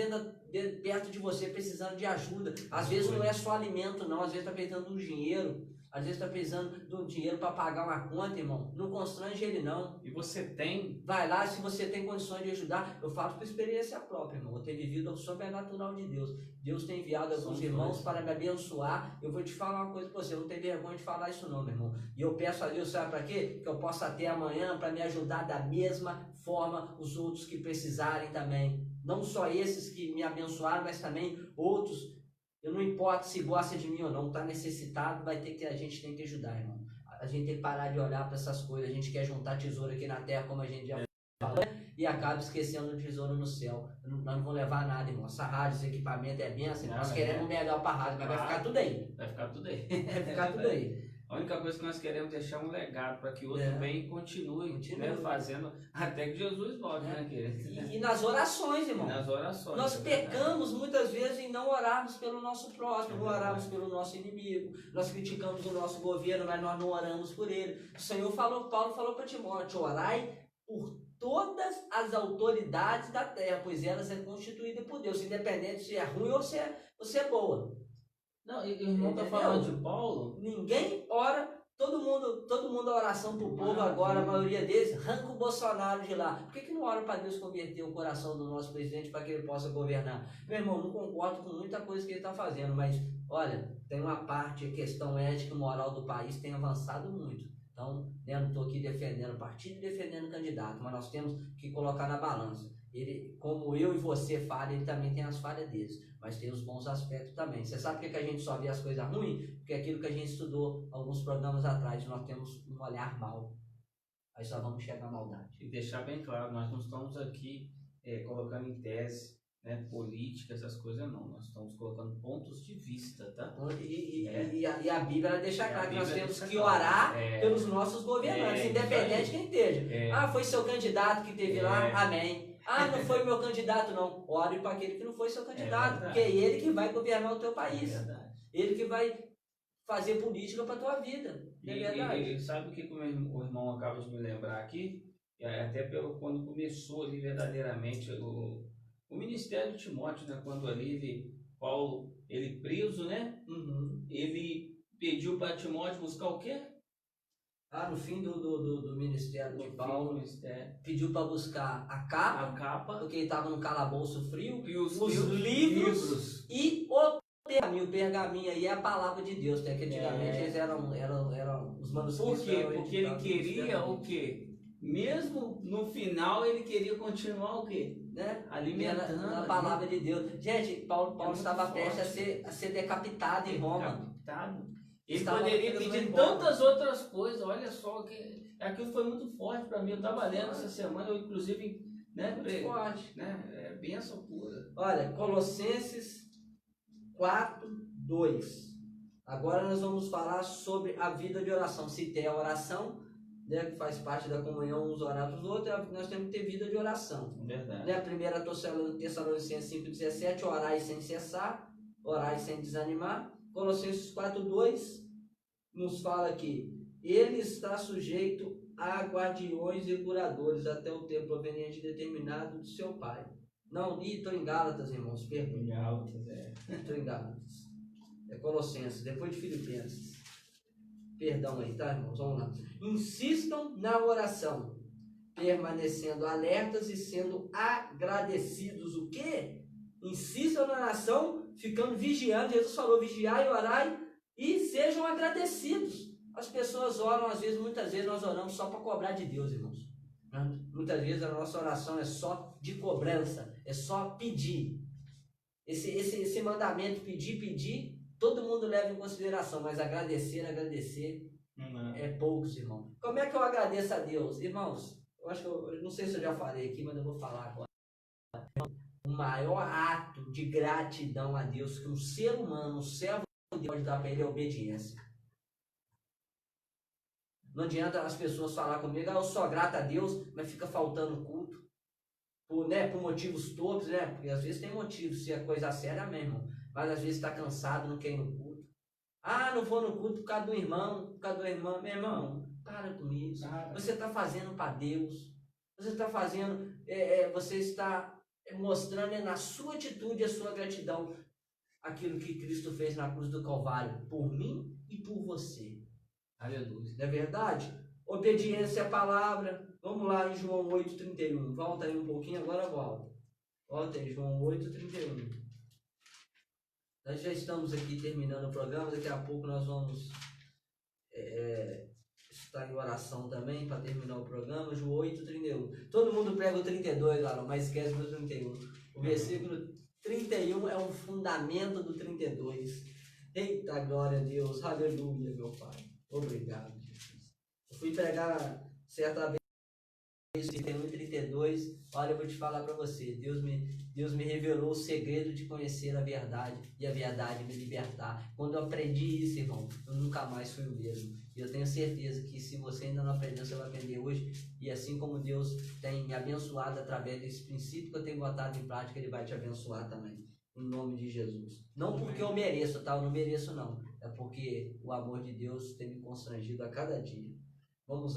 [SPEAKER 1] perto de você precisando de ajuda. Às vezes não é só alimento, não. Às vezes está precisando de um dinheiro. Às vezes está precisando de um dinheiro para pagar uma conta, irmão. Não constrange ele, não.
[SPEAKER 3] E você tem?
[SPEAKER 1] Vai lá, se você tem condições de ajudar. Eu falo por experiência própria, irmão. Eu tenho vivido o sobrenatural de Deus. Deus tem enviado alguns irmãos para me abençoar. Eu vou te falar uma coisa para você. Eu não tenho vergonha de falar isso, não, meu irmão. E eu peço a Deus, sabe para quê? Que eu possa ter amanhã para me ajudar da mesma forma os outros que precisarem também. Não só esses que me abençoaram, mas também outros. Eu não importa se gosta de mim ou não, está necessitado, a gente tem que ajudar, irmão. A gente tem que parar de olhar para essas coisas, a gente quer juntar tesouro aqui na terra, como a gente já falou, e acaba esquecendo do tesouro no céu. Nós não vamos levar nada, irmão. Essa rádio, esse equipamento é benção, nós queremos melhor para a rádio, mas vai ficar tudo aí.
[SPEAKER 3] Vai ficar tudo aí.
[SPEAKER 1] Vai ficar tudo aí.
[SPEAKER 3] A única coisa que nós queremos deixar um legado para que o outro venha e continue. Né, fazendo até que Jesus volte, né, querido?
[SPEAKER 1] E nas orações, irmão.
[SPEAKER 3] Nas orações.
[SPEAKER 1] Nós pecamos muitas vezes em não orarmos pelo nosso próximo, não orarmos pelo nosso inimigo. Nós criticamos o nosso governo, mas nós não oramos por ele. O Senhor falou, Paulo falou para Timóteo, orai por todas as autoridades da terra, pois elas são constituídas por Deus, independente se é ruim ou se é boa.
[SPEAKER 3] Não, o irmão está falando de Paulo.
[SPEAKER 1] Ninguém ora, todo mundo a oração para o povo agora, a maioria deles, arranca o Bolsonaro de lá. Por que não ora para Deus converter o coração do nosso presidente para que ele possa governar? Meu irmão, não concordo com muita coisa que ele está fazendo, mas olha, tem uma parte, a questão ética e moral do país tem avançado muito. Então, né, não estou aqui defendendo o partido e defendendo o candidato, mas nós temos que colocar na balança. Ele, como eu e você falha, ele também tem as falhas deles, mas tem os bons aspectos também. Você sabe por que a gente só vê as coisas ruins? Porque é aquilo que a gente estudou alguns programas atrás, nós temos um olhar mau. Aí só vamos chegar à maldade.
[SPEAKER 3] E deixar bem claro, nós não estamos aqui colocando em tese, né, política, essas coisas não. Nós estamos colocando pontos de vista, tá?
[SPEAKER 1] E a Bíblia deixa claro que nós temos que orar pelos nossos governantes, independente de quem esteja. Foi seu candidato que teve lá, amém. Não foi meu candidato, não. Ore para aquele que não foi seu candidato, porque é ele que vai governar o teu país. Ele que vai fazer política para a tua vida. É verdade.
[SPEAKER 3] E sabe o que o irmão acaba de me lembrar aqui? Até quando começou ali verdadeiramente o ministério de Timóteo, né? Quando ali Paulo, ele preso, né? Ele pediu para Timóteo buscar o quê?
[SPEAKER 1] No fim do ministério de Paulo, pediu para buscar a capa, porque ele estava no calabouço frio,
[SPEAKER 3] e os
[SPEAKER 1] livros e o pergaminho aí é a palavra de Deus, até que antigamente eles eram os manuscritos.
[SPEAKER 3] Por quê? Porque ele queria o quê? Mesmo no final ele queria continuar o quê?
[SPEAKER 1] Né?
[SPEAKER 3] Alimentando
[SPEAKER 1] a palavra de Deus. Gente, Paulo estava prestes a ser decapitado em Roma.
[SPEAKER 3] Ele poderia pedir tantas outras coisas. Olha só, aquilo foi muito forte para mim. Eu estava lendo essa semana, eu inclusive, né,
[SPEAKER 1] muito forte.
[SPEAKER 3] Né, bênção pura.
[SPEAKER 1] Olha, Colossenses 4:2. Agora nós vamos falar sobre a vida de oração. Citei a oração, né, que faz parte da comunhão, uns orar para os outros, nós temos que ter vida de oração.
[SPEAKER 3] Verdade.
[SPEAKER 1] Né, 1 Tessalonicenses 5:17, orai sem cessar, orai sem desanimar. Colossenses 4:2 nos fala que ele está sujeito a guardiões e curadores até o tempo proveniente determinado de seu Pai. Não li, estou em Gálatas, irmãos, perdoe. Estou em Gálatas. É Colossenses, depois de Filipenses. Perdão aí, tá, irmãos? Vamos lá. Insistam na oração, permanecendo alertas e sendo agradecidos. O quê? Insistam na oração, ficando vigiando. Jesus falou, vigiai e orai e sejam agradecidos. As pessoas oram, muitas vezes nós oramos só para cobrar de Deus, irmãos. Muitas vezes a nossa oração é só de cobrança, é só pedir. Esse mandamento, pedir, todo mundo leva em consideração, mas agradecer é poucos, irmão. Como é que eu agradeço a Deus? Irmãos, eu não sei se eu já falei aqui, mas eu vou falar agora. O maior ato de gratidão a Deus que um ser humano, um servo de Deus pode dar para ele é obediência. Não adianta as pessoas falar comigo, eu sou grato a Deus, mas fica faltando culto. Por motivos todos, né? Porque às vezes tem motivos, se é coisa séria mesmo. Mas às vezes está cansado, não quer ir no culto. Não vou no culto por causa do irmão, Meu irmão, para com isso. Você está fazendo para Deus. Você está fazendo, você está mostrando na sua atitude a sua gratidão. Aquilo que Cristo fez na cruz do Calvário, por mim e por você.
[SPEAKER 3] Aleluia.
[SPEAKER 1] Não é verdade? Obediência à palavra. Vamos lá em João 8:31. Volta aí um pouquinho, agora volta. Volta aí, João 8:31. Nós já estamos aqui terminando o programa. Daqui a pouco nós vamos estar em oração também para terminar o programa. João 8:31. Todo mundo prega o 32, mas esquece do 31. O versículo 31 é um fundamento do 32. Eita, glória a Deus. Aleluia, meu Pai. Obrigado, Jesus. Eu fui pregar certa vez, 31 e 32. Olha, eu vou te falar para você. Deus me revelou o segredo de conhecer a verdade e a verdade me libertar. Quando eu aprendi isso, irmão, eu nunca mais fui o mesmo. E eu tenho certeza que se você ainda não aprendeu, você vai aprender hoje. E assim como Deus tem me abençoado através desse princípio que eu tenho botado em prática, Ele vai te abençoar também. Em nome de Jesus. Não porque eu mereço, tá? Eu não mereço não. É porque o amor de Deus tem me constrangido a cada dia. Vamos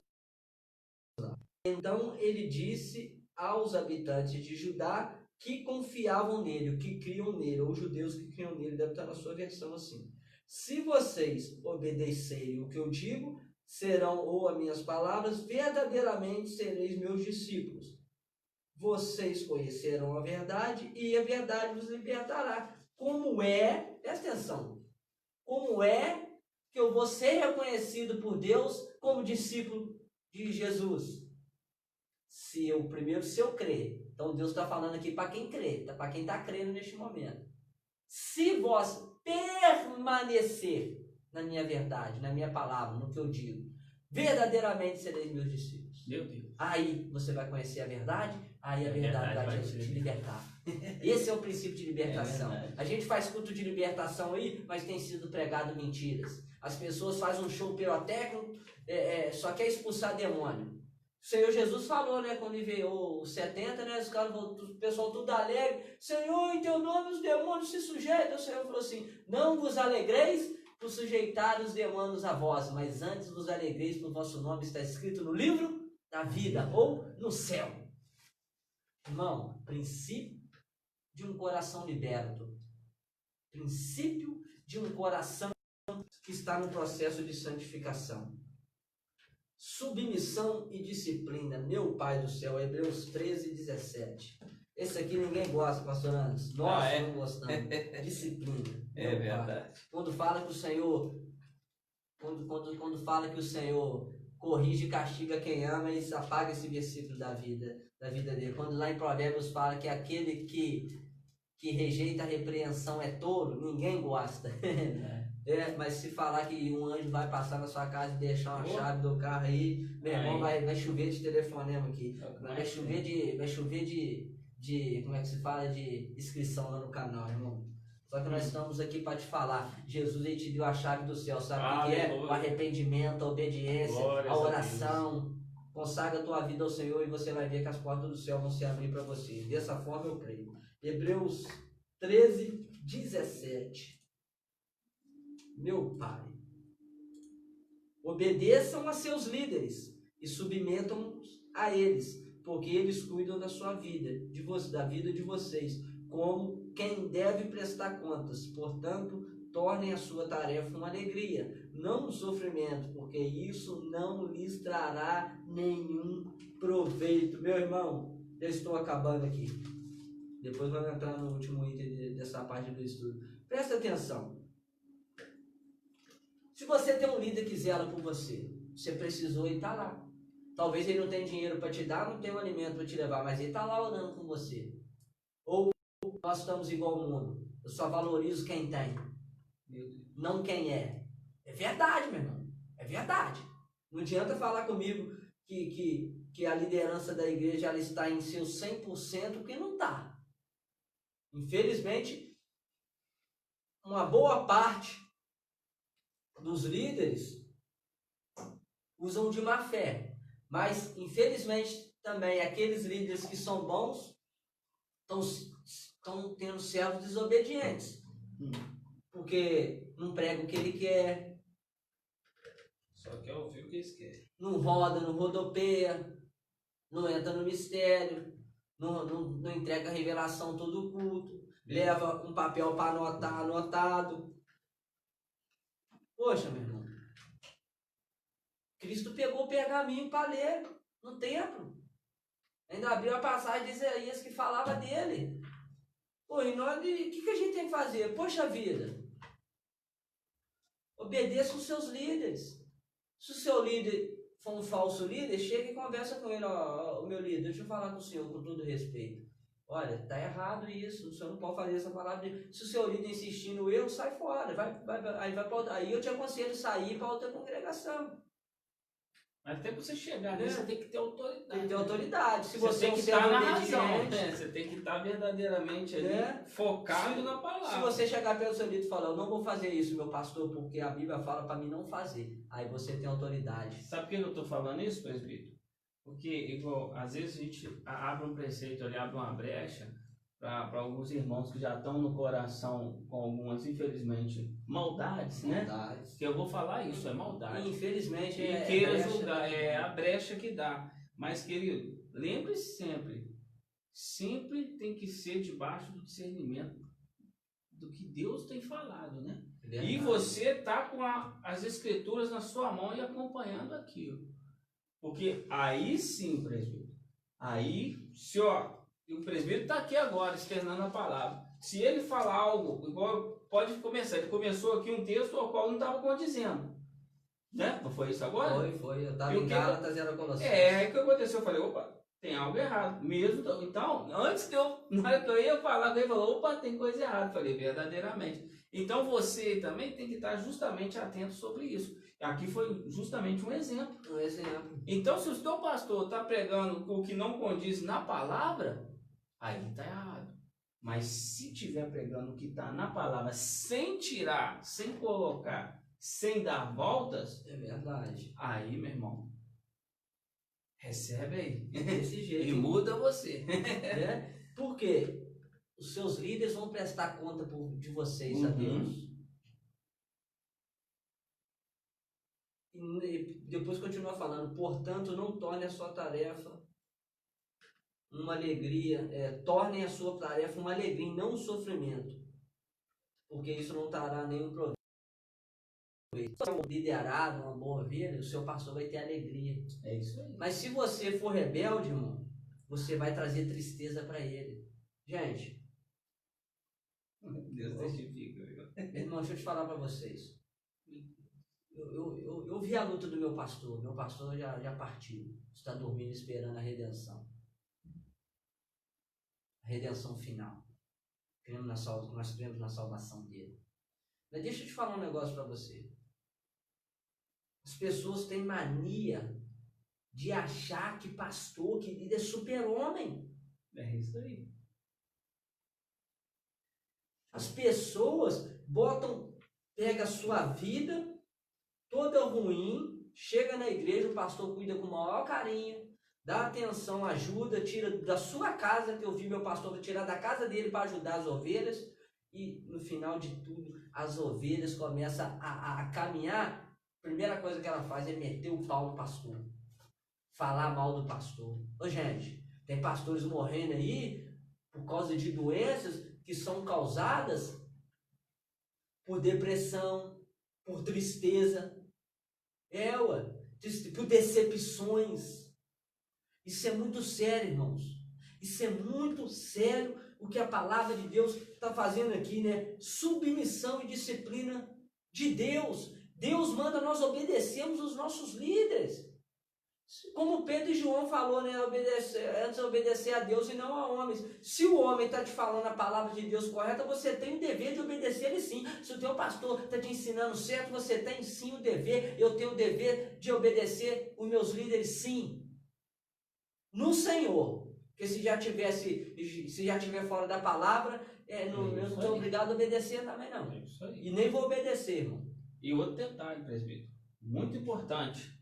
[SPEAKER 1] lá. Então ele disse aos habitantes de Judá que confiavam nele, que criam nele, ou os judeus que criam nele, deve estar na sua versão assim. Se vocês obedecerem o que eu digo, serão, ou as minhas palavras, verdadeiramente sereis meus discípulos. Vocês conhecerão a verdade e a verdade vos libertará. Como é, presta atenção, como é que eu vou ser reconhecido por Deus como discípulo de Jesus? Se eu crer. Então Deus está falando aqui para quem crê, para quem está crendo neste momento. Se vós permanecer na minha verdade, na minha palavra, no que eu digo, verdadeiramente sereis meus discípulos.
[SPEAKER 2] Meu Deus.
[SPEAKER 1] Aí você vai conhecer a verdade, aí a verdade vai te libertar. Esse é o princípio de libertação. A gente faz culto de libertação aí, mas tem sido pregado mentiras. As pessoas fazem um show pirotécnico, só quer expulsar demônio. O Senhor Jesus falou, né, quando enviou os 70, né, o pessoal tudo alegre, Senhor, em teu nome os demônios se sujeitam. O Senhor falou assim, não vos alegreis por sujeitar os demônios a vós, mas antes vos alegreis por vosso nome está escrito no livro da vida, ou no céu. Irmão, princípio de um coração liberto. Princípio de um coração que está no processo de santificação. Submissão e disciplina. Meu Pai do céu, Hebreus 13, 17. Esse aqui ninguém gosta, pastor Anderson. Nós não gostamos. Disciplina.
[SPEAKER 2] É verdade.
[SPEAKER 1] Pai. Quando fala que o Senhor, quando fala que o Senhor corrige e castiga quem ama, isso apaga esse versículo da vida dele. Quando lá em Provérbios fala que aquele que rejeita a repreensão é tolo, ninguém gosta. Mas se falar que um anjo vai passar na sua casa e deixar uma chave do carro aí, meu irmão, vai chover de telefonema aqui. Vai chover de como é que se fala? De inscrição lá no canal, irmão. Só que nós estamos aqui para te falar. Jesus, ele te deu a chave do céu. Sabe o que é? O arrependimento, a obediência, a oração. Consagra a tua vida ao Senhor e você vai ver que as portas do céu vão se abrir para você. Dessa forma eu creio. Hebreus 13, 17. Meu Pai, obedeçam a seus líderes e submetam-nos a eles, porque eles cuidam da sua vida, da vida de vocês, como quem deve prestar contas. Portanto, tornem a sua tarefa uma alegria, não um sofrimento, porque isso não lhes trará nenhum proveito. Meu irmão, eu estou acabando aqui. Depois vamos entrar no último item dessa parte do estudo. Presta atenção. Se você tem um líder que zela por você, você precisou e está lá. Talvez ele não tenha dinheiro para te dar, não tenha um alimento para te levar, mas ele está lá orando com você. Ou nós estamos igual ao mundo. Eu só valorizo quem tem, não quem é. É verdade, meu irmão. É verdade. Não adianta falar comigo que a liderança da igreja ela está em seu 100%, porque não está. Infelizmente, uma boa parte dos líderes usam de má fé, mas infelizmente também aqueles líderes que são bons estão tendo servos desobedientes, porque não prega o que ele quer,
[SPEAKER 2] só quer ouvir o que eles querem,
[SPEAKER 1] não roda, não rodopeia, não entra no mistério, não entrega a revelação todo o culto, leva um papel para anotar anotado. Poxa, meu irmão, Cristo pegou o pergaminho para ler no templo. Ainda abriu a passagem de Isaías que falava dele. Pô, e nós, o que a gente tem que fazer? Poxa vida, obedeça os seus líderes. Se o seu líder for um falso líder, chega e conversa com ele. Ó, meu líder, deixa eu falar com o senhor com todo respeito. Olha, tá errado isso, o senhor não pode fazer essa palavra. Se o seu líder insistir no erro, sai fora. Aí eu te aconselho sair para outra congregação.
[SPEAKER 3] Mas até pra você chegar nisso, você tem que ter autoridade.
[SPEAKER 1] Tem que ter autoridade. Se
[SPEAKER 3] Você
[SPEAKER 1] você
[SPEAKER 3] tem que
[SPEAKER 1] estiver
[SPEAKER 3] estar na razão,
[SPEAKER 1] obediente,
[SPEAKER 3] né? Você tem que estar verdadeiramente ali,
[SPEAKER 1] né?
[SPEAKER 3] focado na palavra.
[SPEAKER 1] Se você chegar pelo seu líder e falar, eu não vou fazer isso, meu pastor, porque a Bíblia fala para mim não fazer, aí você tem autoridade.
[SPEAKER 3] Sabe por que eu estou falando isso, presbítero? Porque, igual, às vezes a gente abre um preceito ali, abre uma brecha para alguns irmãos que já estão no coração com algumas, infelizmente, maldades, né?
[SPEAKER 1] Maldades.
[SPEAKER 3] Que eu vou falar isso, é maldade.
[SPEAKER 1] Infelizmente,
[SPEAKER 3] E queira julgar, é a brecha que dá. Mas, querido, lembre-se sempre tem que ser debaixo do discernimento do que Deus tem falado, né?
[SPEAKER 1] Verdade.
[SPEAKER 3] E você tá com as escrituras na sua mão e acompanhando aquilo. Porque aí sim, presbítero, aí, se ó, o presbítero está aqui agora, externando a palavra. Se ele falar algo, igual pode começar, ele começou aqui um texto ao qual não estava condizendo. Né? Não foi isso agora?
[SPEAKER 1] Foi. Eu estava em Gálatas, era Colossenses.
[SPEAKER 3] É, o que aconteceu? Eu falei, opa, tem algo errado. Mesmo, então, antes de eu, na hora que eu ia falar, ele falou, opa, tem coisa errada. Eu falei, verdadeiramente. Então você também tem que estar justamente atento sobre isso. Aqui foi justamente um exemplo.
[SPEAKER 1] Um exemplo.
[SPEAKER 3] Então, se o seu pastor está pregando o que não condiz na palavra, aí está errado. Mas se estiver pregando o que está na palavra, sem tirar, sem colocar, sem dar voltas,
[SPEAKER 1] É verdade.
[SPEAKER 3] aí, meu irmão, recebe aí.
[SPEAKER 1] Desse jeito.
[SPEAKER 3] E muda você.
[SPEAKER 1] Né? Por quê? Os seus líderes vão prestar conta de vocês a Deus. E depois continua falando, portanto, não torne a sua tarefa uma alegria, tornem a sua tarefa uma alegria e não um sofrimento, porque isso não trará nenhum proveito. Se você liderado, uma boa ovelha, o seu pastor vai ter alegria.
[SPEAKER 3] É isso aí.
[SPEAKER 1] Mas se você for rebelde, irmão, você vai trazer tristeza para ele. Gente,
[SPEAKER 3] Deus testifica.
[SPEAKER 1] irmão, deixa eu te falar para vocês. Eu vi a luta do meu pastor. Meu pastor já partiu. Está dormindo esperando a redenção. A redenção final. Nós cremos na salvação dele. Mas deixa eu te falar um negócio para você. As pessoas têm mania de achar que pastor, que líder é super-homem.
[SPEAKER 3] É isso aí.
[SPEAKER 1] As pessoas pega a sua vida toda ruim, chega na igreja, o pastor cuida com o maior carinho, dá atenção, ajuda, tira da sua casa, que eu vi meu pastor tirar da casa dele para ajudar as ovelhas, e no final de tudo, as ovelhas começam a caminhar, a primeira coisa que ela faz é meter o pau no pastor, falar mal do pastor. Ô gente, tem pastores morrendo aí por causa de doenças que são causadas por depressão, por tristeza, por decepções. Isso é muito sério, irmãos. Isso é muito sério o que a palavra de Deus está fazendo aqui, né? Submissão e disciplina de Deus. Deus manda nós obedecermos os nossos líderes. Como Pedro e João falou, né? Antes obedecer a Deus e não a homens. Se o homem está te falando a palavra de Deus correta, você tem o dever de obedecer ele sim. Se o teu pastor está te ensinando certo, você tem sim o dever. Eu tenho o dever de obedecer os meus líderes sim. No Senhor. Porque se já estiver fora da palavra, eu não estou obrigado a obedecer também não.
[SPEAKER 3] É isso aí.
[SPEAKER 1] E nem vou obedecer, irmão.
[SPEAKER 3] E outro detalhe, presbítero, muito importante.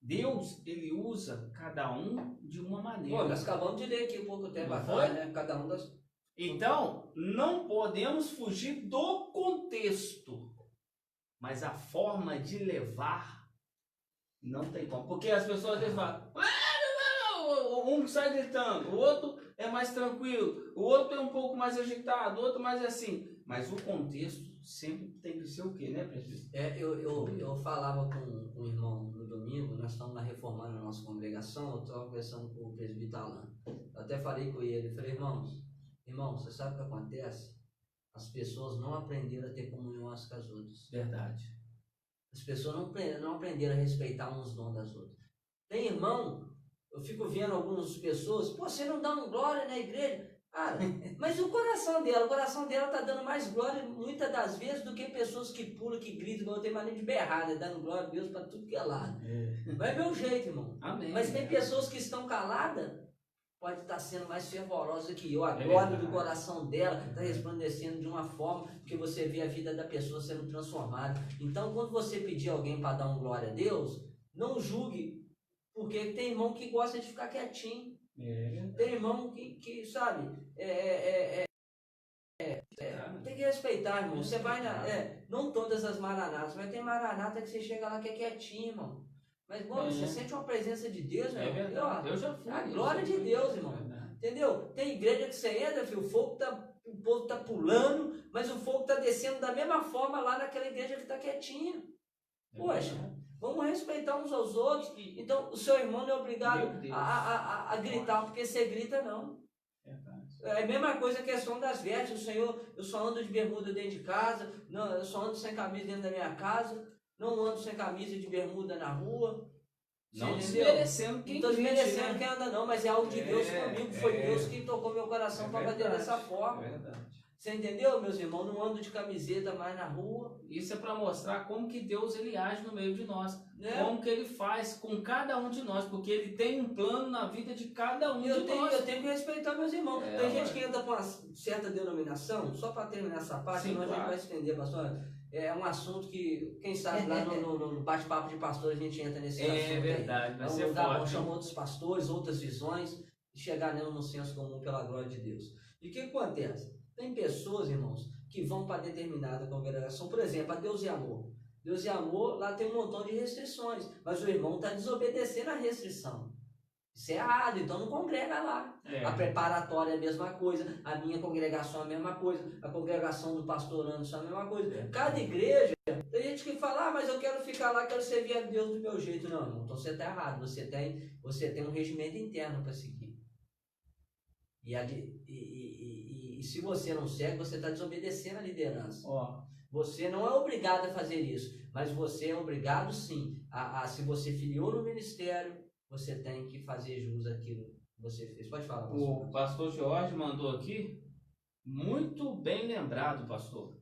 [SPEAKER 3] Deus, ele usa cada um de uma maneira.
[SPEAKER 1] Pô, nós acabamos de ler aqui um pouco tempo
[SPEAKER 3] Não
[SPEAKER 1] atrás,
[SPEAKER 3] foi?
[SPEAKER 1] né? Cada um das...
[SPEAKER 3] Então, não podemos fugir do contexto, mas a forma de levar não tem como. Porque as pessoas às vezes falam, um sai gritando, o outro é mais tranquilo, o outro é um pouco mais agitado, o outro mais assim. Mas o contexto sempre tem que ser o quê, né, presbítero?
[SPEAKER 1] Eu falava com um irmão no domingo, nós estamos reformando a nossa congregação, eu estava conversando com o presbítero Alan. Eu até falei com ele, falei, irmãos, você sabe o que acontece? As pessoas não aprenderam a ter comunhão umas com as outras.
[SPEAKER 3] Verdade.
[SPEAKER 1] As pessoas não aprenderam a respeitar uns dons das outras. Tem irmão, eu fico vendo algumas pessoas, pô, você não dá um glória na igreja? Cara, mas o coração dela tá dando mais glória muitas das vezes do que pessoas que pulam, que gritam, eu tenho mania de berrar, né? Dando glória a Deus para tudo que é lado. Vai ver o jeito, irmão.
[SPEAKER 3] Amém.
[SPEAKER 1] Mas tem pessoas que estão caladas, pode estar sendo mais fervorosa que eu. A glória do coração dela está resplandecendo de uma forma que você vê a vida da pessoa sendo transformada. Então, quando você pedir alguém para dar um glória a Deus, não julgue, porque tem irmão que gosta de ficar quietinho. Tem irmão que sabe, tem que respeitar, irmão. Você vai não todas as maranatas, mas tem maranata que você chega lá que é quietinho, irmão. Mas, bom, você sente uma presença de Deus, meu irmão.
[SPEAKER 3] Verdade. Eu já fui.
[SPEAKER 1] A glória de Deus, irmão. Entendeu? Tem igreja que você entra, filho, o povo tá pulando, mas o fogo tá descendo da mesma forma lá naquela igreja que tá quietinha. Poxa. Vamos respeitar uns aos outros. Então, o seu irmão não é obrigado a gritar, porque você grita, não. É a mesma coisa a questão das vestes. O Senhor, eu só ando de bermuda dentro de casa, não, eu só ando sem camisa dentro da minha casa, não ando sem camisa de bermuda na rua.
[SPEAKER 3] Não desmerecendo quem
[SPEAKER 1] não estou desmerecendo quem anda, não, mas é algo de Deus comigo. Foi Deus que tocou meu coração para bater dessa forma.
[SPEAKER 2] É verdade.
[SPEAKER 1] Você entendeu, meus irmãos? Não ando de camiseta mais na rua.
[SPEAKER 3] Isso é para mostrar como que Deus ele age no meio de nós. Como que ele faz com cada um de nós. Porque ele tem um plano na vida de cada um de nós.
[SPEAKER 1] Eu tenho que respeitar meus irmãos. Tem gente que entra com uma certa denominação, só para terminar essa parte, senão a gente vai estender, pastor. É um assunto que, quem sabe, lá no bate-papo de pastor a gente entra nesse assunto.
[SPEAKER 3] É verdade, vai ser forte.
[SPEAKER 1] Vamos chamar outros pastores, outras visões, e chegar num senso comum pela glória de Deus. E o que acontece? Tem pessoas, irmãos, que vão para determinada congregação, por exemplo, a Deus e Amor. Deus e Amor, lá tem um montão de restrições, mas o irmão está desobedecendo a restrição. Isso é errado, então não congrega lá. A preparatória é a mesma coisa, a minha congregação é a mesma coisa, a congregação do pastor Anderson é a mesma coisa. Cada igreja, tem gente que fala, mas eu quero ficar lá, quero servir a Deus do meu jeito. Não, irmão, então você está errado, você tem um regimento interno para seguir. E se você não segue, você está desobedecendo a liderança. Você não é obrigado a fazer isso, mas você é obrigado sim, se você filiou no ministério, você tem que fazer jus àquilo que você fez. Pode falar, pastor.
[SPEAKER 3] O pastor Jorge mandou aqui, muito bem lembrado, pastor.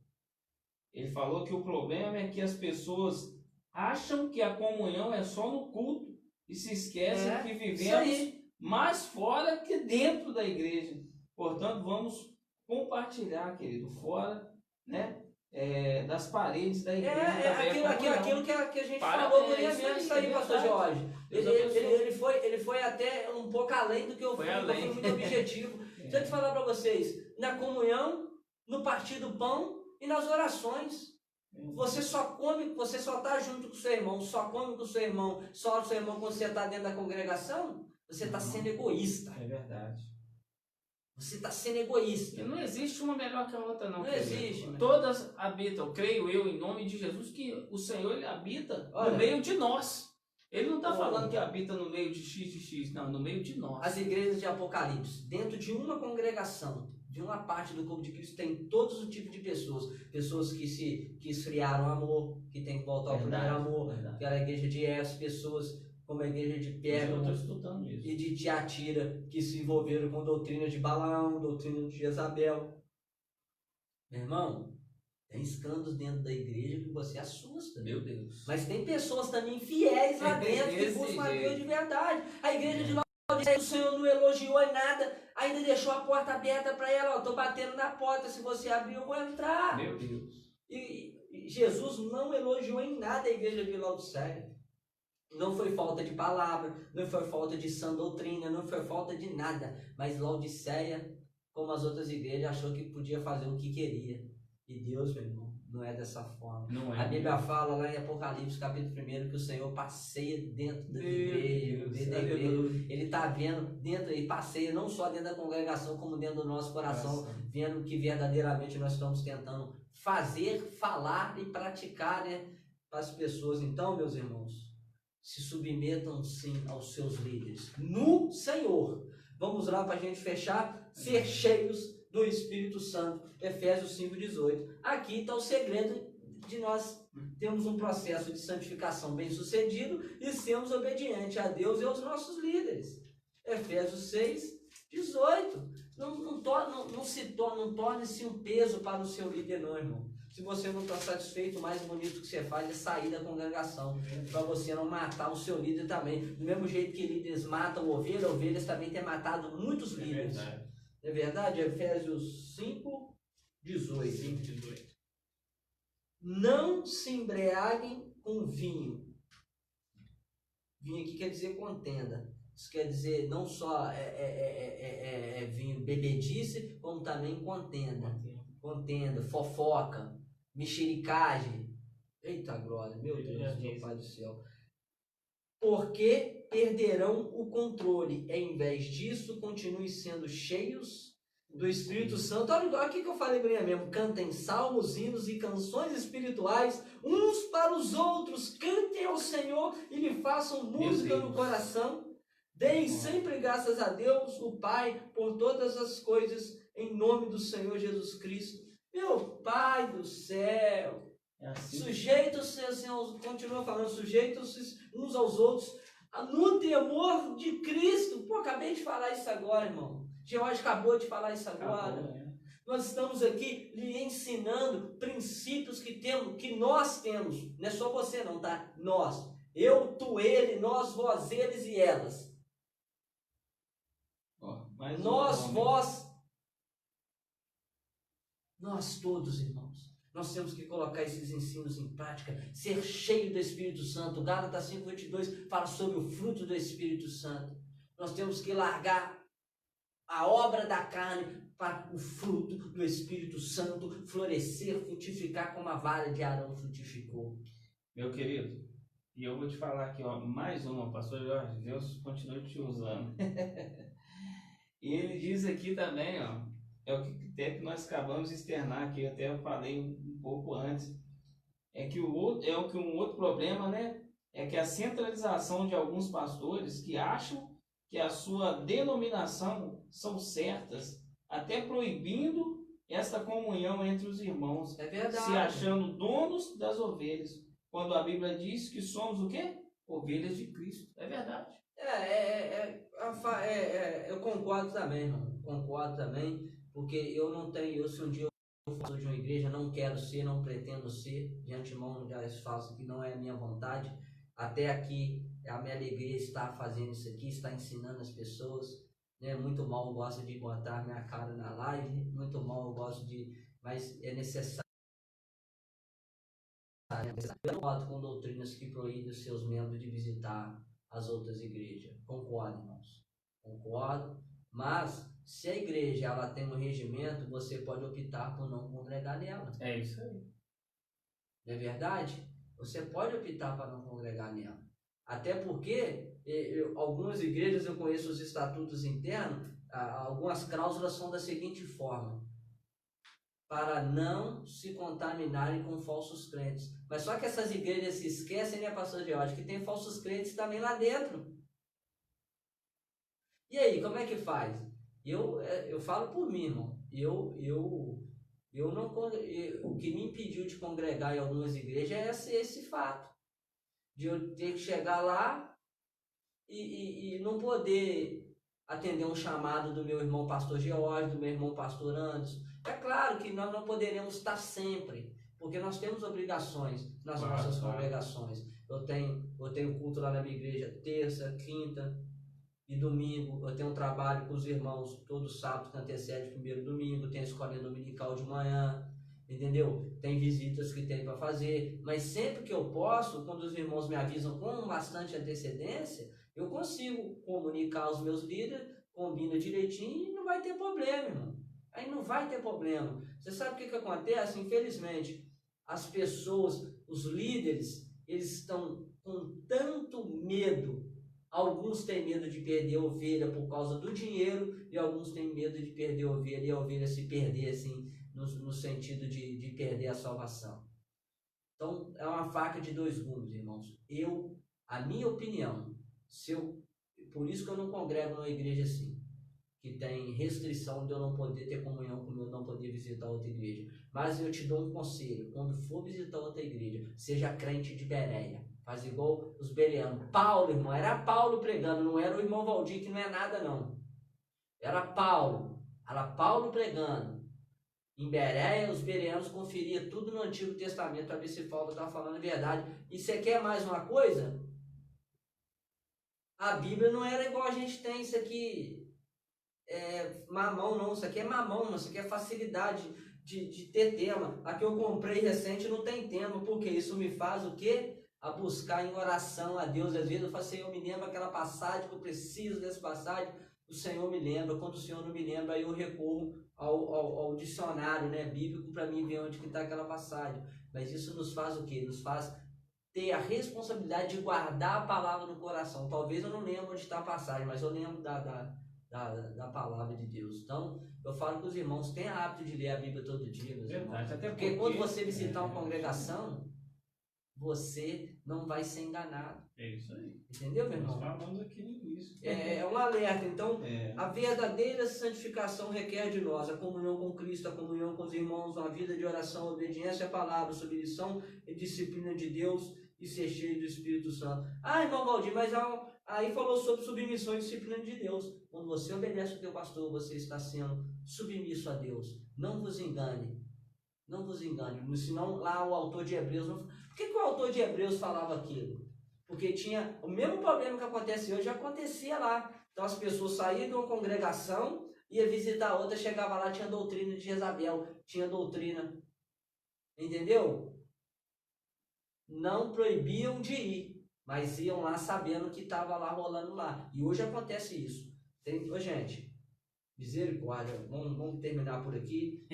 [SPEAKER 3] Ele falou que o problema é que as pessoas acham que a comunhão é só no culto e se esquecem que vivemos mais fora que dentro da igreja. Portanto, vamos compartilhar, querido, fora, né, das paredes da igreja.
[SPEAKER 1] Aquilo que a gente falou por mesmo, isso aí, pastor Jorge. Ele foi até um pouco além do que eu fui, foi muito objetivo. Deixa eu te falar para vocês, na comunhão, no partir do pão e nas orações. Você só está junto com o seu irmão, só come com o seu irmão, só o seu irmão quando você está dentro da congregação, você está sendo egoísta.
[SPEAKER 3] É verdade.
[SPEAKER 1] Você está sendo egoísta.
[SPEAKER 3] E não existe uma melhor que a outra, não.
[SPEAKER 1] Não existe.
[SPEAKER 3] Todas habitam, creio eu, em nome de Jesus, que o Senhor ele habita no meio de nós. Ele não está falando que habita no meio de X, não, no meio de nós.
[SPEAKER 1] As igrejas de Apocalipse, dentro de uma congregação, de uma parte do corpo de Cristo, tem todos os tipos de pessoas. Pessoas que esfriaram o amor, que tem que voltar ao primeiro amor. Aquela igreja de Éfeso, pessoas como a igreja de Pérgamo e de Tiatira, que se envolveram com doutrina de Balaão, doutrina de Jezabel. Meu irmão, tem escândalos dentro da igreja que você assusta.
[SPEAKER 3] Meu Deus.
[SPEAKER 1] Mas tem pessoas também fiéis lá dentro que buscam a Deus de verdade. A igreja de Laodiceia, o Senhor não elogiou em nada, ainda deixou a porta aberta para ela. Estou batendo na porta, se você abrir eu vou entrar.
[SPEAKER 3] Meu Deus.
[SPEAKER 1] E Jesus não elogiou em nada a igreja de Laodiceia. Não foi falta de palavra, não foi falta de sã doutrina, não foi falta de nada. Mas Laodiceia, como as outras igrejas, achou que podia fazer o que queria. E Deus, meu irmão, não é dessa forma. A Bíblia fala lá em Apocalipse, capítulo 1, que o Senhor passeia dentro da igreja. Ele está vendo dentro, ele passeia não só dentro da congregação, como dentro do nosso coração, vendo o que verdadeiramente nós estamos tentando fazer, falar e praticar, né, para as pessoas. Então, meus irmãos, se submetam sim aos seus líderes no Senhor. Vamos lá para a gente fechar. Ser cheios do Espírito Santo. Efésios 5,18. Aqui está o segredo de nós termos um processo de santificação bem sucedido e sermos obedientes a Deus e aos nossos líderes. Efésios 6,18. Não torne-se um peso para o seu líder, não, irmão. Se você não está satisfeito, o mais bonito que você faz é sair da congregação, para você não matar o seu líder também. Do mesmo jeito que líderes matam ovelhas também têm matado muitos líderes. É verdade? Efésios 5, 18. Não se embriaguem com vinho. Vinho aqui quer dizer contenda. Isso quer dizer não só vinho bebedice, como também contenda. Contenda, fofoca, mexericagem. Eita glória, meu Deus, meu Pai do céu. Porque perderão o controle. Em vez disso, continuem sendo cheios do Espírito Santo. Olha aqui que eu falei bem mesmo. Cantem salmos, hinos e canções espirituais uns para os outros. Cantem ao Senhor e lhe façam música no coração. Deem sempre graças a Deus, o Pai, por todas as coisas, em nome do Senhor Jesus Cristo. Meu Pai do céu. Assim. Sujeitos-se, continua falando, sujeitos-se uns aos outros, no temor de Cristo. Pô, acabei de falar isso agora, irmão. George acabou de falar isso agora. Nós estamos aqui lhe ensinando princípios que nós temos. Não é só você não, tá? Nós. Eu, tu, ele, nós, vós, eles e elas. Nós, vós. Nós todos, irmãos. Nós temos que colocar esses ensinos em prática. Ser cheio do Espírito Santo. Gálatas 5:22 fala sobre o fruto do Espírito Santo. Nós temos que largar a obra da carne para o fruto do Espírito Santo florescer, frutificar como a vara de Arão frutificou.
[SPEAKER 3] Meu querido, e eu vou te falar aqui, ó, mais uma, pastor Jorge, Deus continue te usando. E ele diz aqui também, ó, é o que até que nós acabamos de externar aqui, até eu falei um pouco antes, um outro problema, né, é que a centralização de alguns pastores que acham que a sua denominação são certas, até proibindo essa comunhão entre os irmãos.
[SPEAKER 1] É verdade.
[SPEAKER 3] Se achando donos das ovelhas, quando a Bíblia diz que somos o quê? Ovelhas de Cristo. É verdade.
[SPEAKER 1] Eu concordo também, irmão. Concordo também, porque se um dia eu for de uma igreja, não quero ser, não pretendo ser, de antemão já faço que não é a minha vontade. Até aqui, a minha alegria está fazendo isso aqui, está ensinando as pessoas, né? Muito mal eu gosto de botar minha cara na live, muito mal eu gosto mas é necessário. Eu não concordo com doutrinas que proíbem os seus membros de visitar as outras igrejas. Concordo, irmãos. Concordo, mas se a igreja ela tem um regimento, você pode optar por não congregar nela.
[SPEAKER 3] É isso aí.
[SPEAKER 1] Não é verdade? Você pode optar para não congregar nela. Até porque algumas igrejas, eu conheço os estatutos internos, algumas cláusulas são da seguinte forma: para não se contaminarem com falsos crentes. Mas só que essas igrejas se esquecem, né, pastor George, que tem falsos crentes também lá dentro. E aí, como é que faz? Eu falo por mim, irmão. O que me impediu de congregar em algumas igrejas é esse fato. De eu ter que chegar lá e não poder atender um chamado do meu irmão pastor George, do meu irmão pastor Anderson. É claro que nós não poderemos estar sempre, porque nós temos obrigações nas nossas congregações. Eu tenho culto lá na minha igreja terça, quinta e domingo. Eu tenho um trabalho com os irmãos todo sábado que antecede o primeiro domingo. Tem a escolinha dominical de manhã, entendeu? Tem visitas que tem para fazer, mas sempre que eu posso, quando os irmãos me avisam com bastante antecedência, eu consigo comunicar aos meus líderes, combina direitinho e não vai ter problema, irmão. Aí não vai ter problema. Você sabe o que acontece? Infelizmente, as pessoas, os líderes, eles estão com tanto medo. Alguns têm medo de perder a ovelha por causa do dinheiro, e alguns têm medo de perder a ovelha e a ovelha se perder assim, no sentido de perder a salvação. Então, é uma faca de dois gumes, irmãos. A minha opinião, por isso que eu não congrego numa igreja assim, que tem restrição de eu não poder ter comunhão comigo, não poder visitar outra igreja. Mas eu te dou um conselho: quando for visitar outra igreja, seja crente de Bereia. Faz igual os bereanos. Paulo, irmão, era Paulo pregando, não era o irmão Valdir, que não é nada não. Era Paulo. Era Paulo pregando. Em Bereia, os bereanos conferiam tudo no Antigo Testamento para ver se Paulo estava falando a verdade. E você quer mais uma coisa? A Bíblia não era igual a gente tem isso aqui, mamão não, isso aqui é mamão, isso aqui é facilidade de ter tema. A que eu comprei recente não tem tema, porque isso me faz o quê? A buscar em oração a Deus. Às vezes eu falo, Senhor, me lembra aquela passagem que eu preciso dessa passagem. O Senhor me lembra, quando o Senhor não me lembra, aí eu recorro ao dicionário, né, bíblico para mim ver onde que está aquela passagem. Mas isso nos faz o quê? Nos faz ter a responsabilidade de guardar a palavra no coração. Talvez eu não lembre onde está a passagem, mas eu lembro da palavra de Deus. Então, eu falo com os irmãos, tenha hábito de ler a Bíblia todo dia, meus irmãos.
[SPEAKER 2] Até
[SPEAKER 1] porque quando você visitar uma congregação, você não vai ser enganado.
[SPEAKER 2] É isso aí.
[SPEAKER 1] Entendeu, meu irmão?
[SPEAKER 2] Nós falamos aqui no início.
[SPEAKER 1] É um alerta. Então, a verdadeira santificação requer de nós a comunhão com Cristo, a comunhão com os irmãos, uma vida de oração, obediência à palavra, submissão e disciplina de Deus e ser cheio do Espírito Santo. Ah, irmão Valdir, mas aí falou sobre submissão e disciplina de Deus. Quando você obedece ao teu pastor, você está sendo submisso a Deus. Não vos engane. Não vos engane. Senão, lá o autor de Hebreus... Por que o autor de Hebreus falava aquilo? Porque tinha o mesmo problema que acontece hoje, acontecia lá. Então as pessoas saíam de uma congregação, ia visitar outra, chegava lá, tinha doutrina de Jezabel, tinha doutrina. Entendeu? Não proibiam de ir, mas iam lá sabendo que estava lá rolando lá. E hoje acontece isso. Ô, gente, misericórdia, vamos terminar por aqui.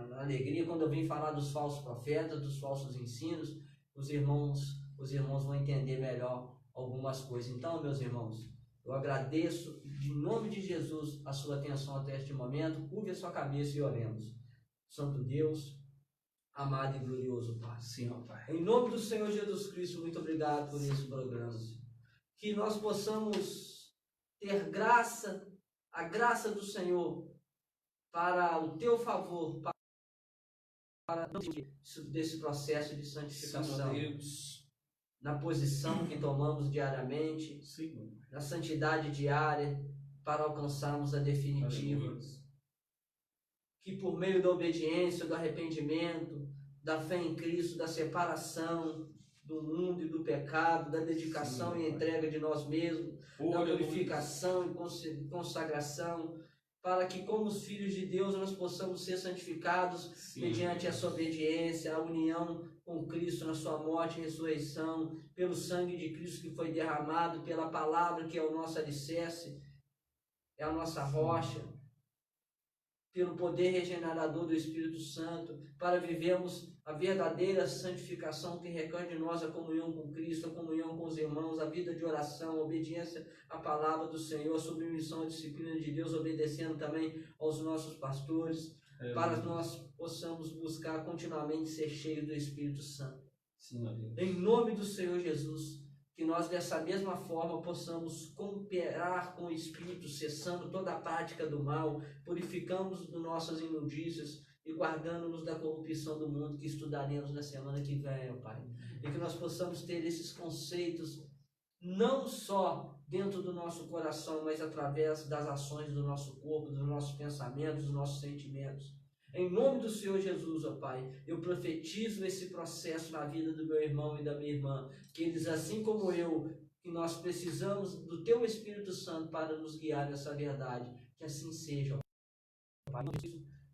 [SPEAKER 1] Na alegria, quando eu vim falar dos falsos profetas, dos falsos ensinos, os irmãos vão entender melhor algumas coisas. Então, meus irmãos, eu agradeço em nome de Jesus a sua atenção até este momento. Curve a sua cabeça e oremos. Santo Deus, amado e glorioso Pai.
[SPEAKER 2] Senhor, Pai.
[SPEAKER 1] Em nome do Senhor Jesus Cristo, muito obrigado por esse programa. Que nós possamos ter graça, a graça do Senhor para o teu favor, para desse processo de santificação.
[SPEAKER 2] Deus.
[SPEAKER 1] Na posição que tomamos diariamente,
[SPEAKER 2] Sim.
[SPEAKER 1] na santidade diária, para alcançarmos a definitiva.
[SPEAKER 2] Aleluia.
[SPEAKER 1] Que por meio da obediência, do arrependimento, da fé em Cristo, da separação do mundo e do pecado, da dedicação e entrega de nós mesmos, da purificação e consagração, para que como os filhos de Deus nós possamos ser santificados mediante essa obediência, a união com Cristo na sua morte e ressurreição, pelo sangue de Cristo que foi derramado, pela palavra que é o nosso alicerce, é a nossa rocha, pelo poder regenerador do Espírito Santo, para vivermos a verdadeira santificação que requer de nós a comunhão com Cristo, a comunhão com os irmãos, a vida de oração, a obediência à palavra do Senhor, a submissão à disciplina de Deus, obedecendo também aos nossos pastores, para que nós possamos buscar continuamente ser cheios do Espírito Santo.
[SPEAKER 2] Sim,
[SPEAKER 1] em nome do Senhor Jesus, que nós dessa mesma forma possamos cooperar com o Espírito, cessando toda a prática do mal, purificamos de nossas imundícias e guardando-nos da corrupção do mundo, que estudaremos na semana que vem, Pai. E que nós possamos ter esses conceitos não só dentro do nosso coração, mas através das ações do nosso corpo, dos nossos pensamentos, dos nossos sentimentos. Em nome do Senhor Jesus, ó Pai, eu profetizo esse processo na vida do meu irmão e da minha irmã, que eles, assim como eu, que nós precisamos do Teu Espírito Santo para nos guiar nessa verdade, que assim seja, ó Pai.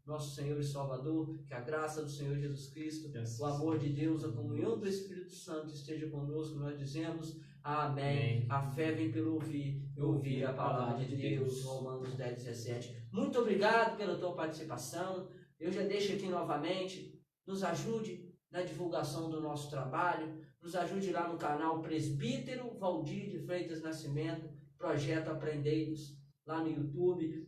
[SPEAKER 1] Nosso Senhor e Salvador, que a graça do Senhor Jesus Cristo, o amor de Deus, a comunhão do Espírito Santo esteja conosco. Nós dizemos amém. A fé vem pelo ouvir, e ouvir a palavra de Deus. Romanos 10, 17. Muito obrigado pela tua participação. Eu já deixo aqui novamente, nos ajude na divulgação do nosso trabalho, nos ajude lá no canal Presbítero Valdir de Freitas Nascimento, Projeto Aprendei-vos, lá no YouTube,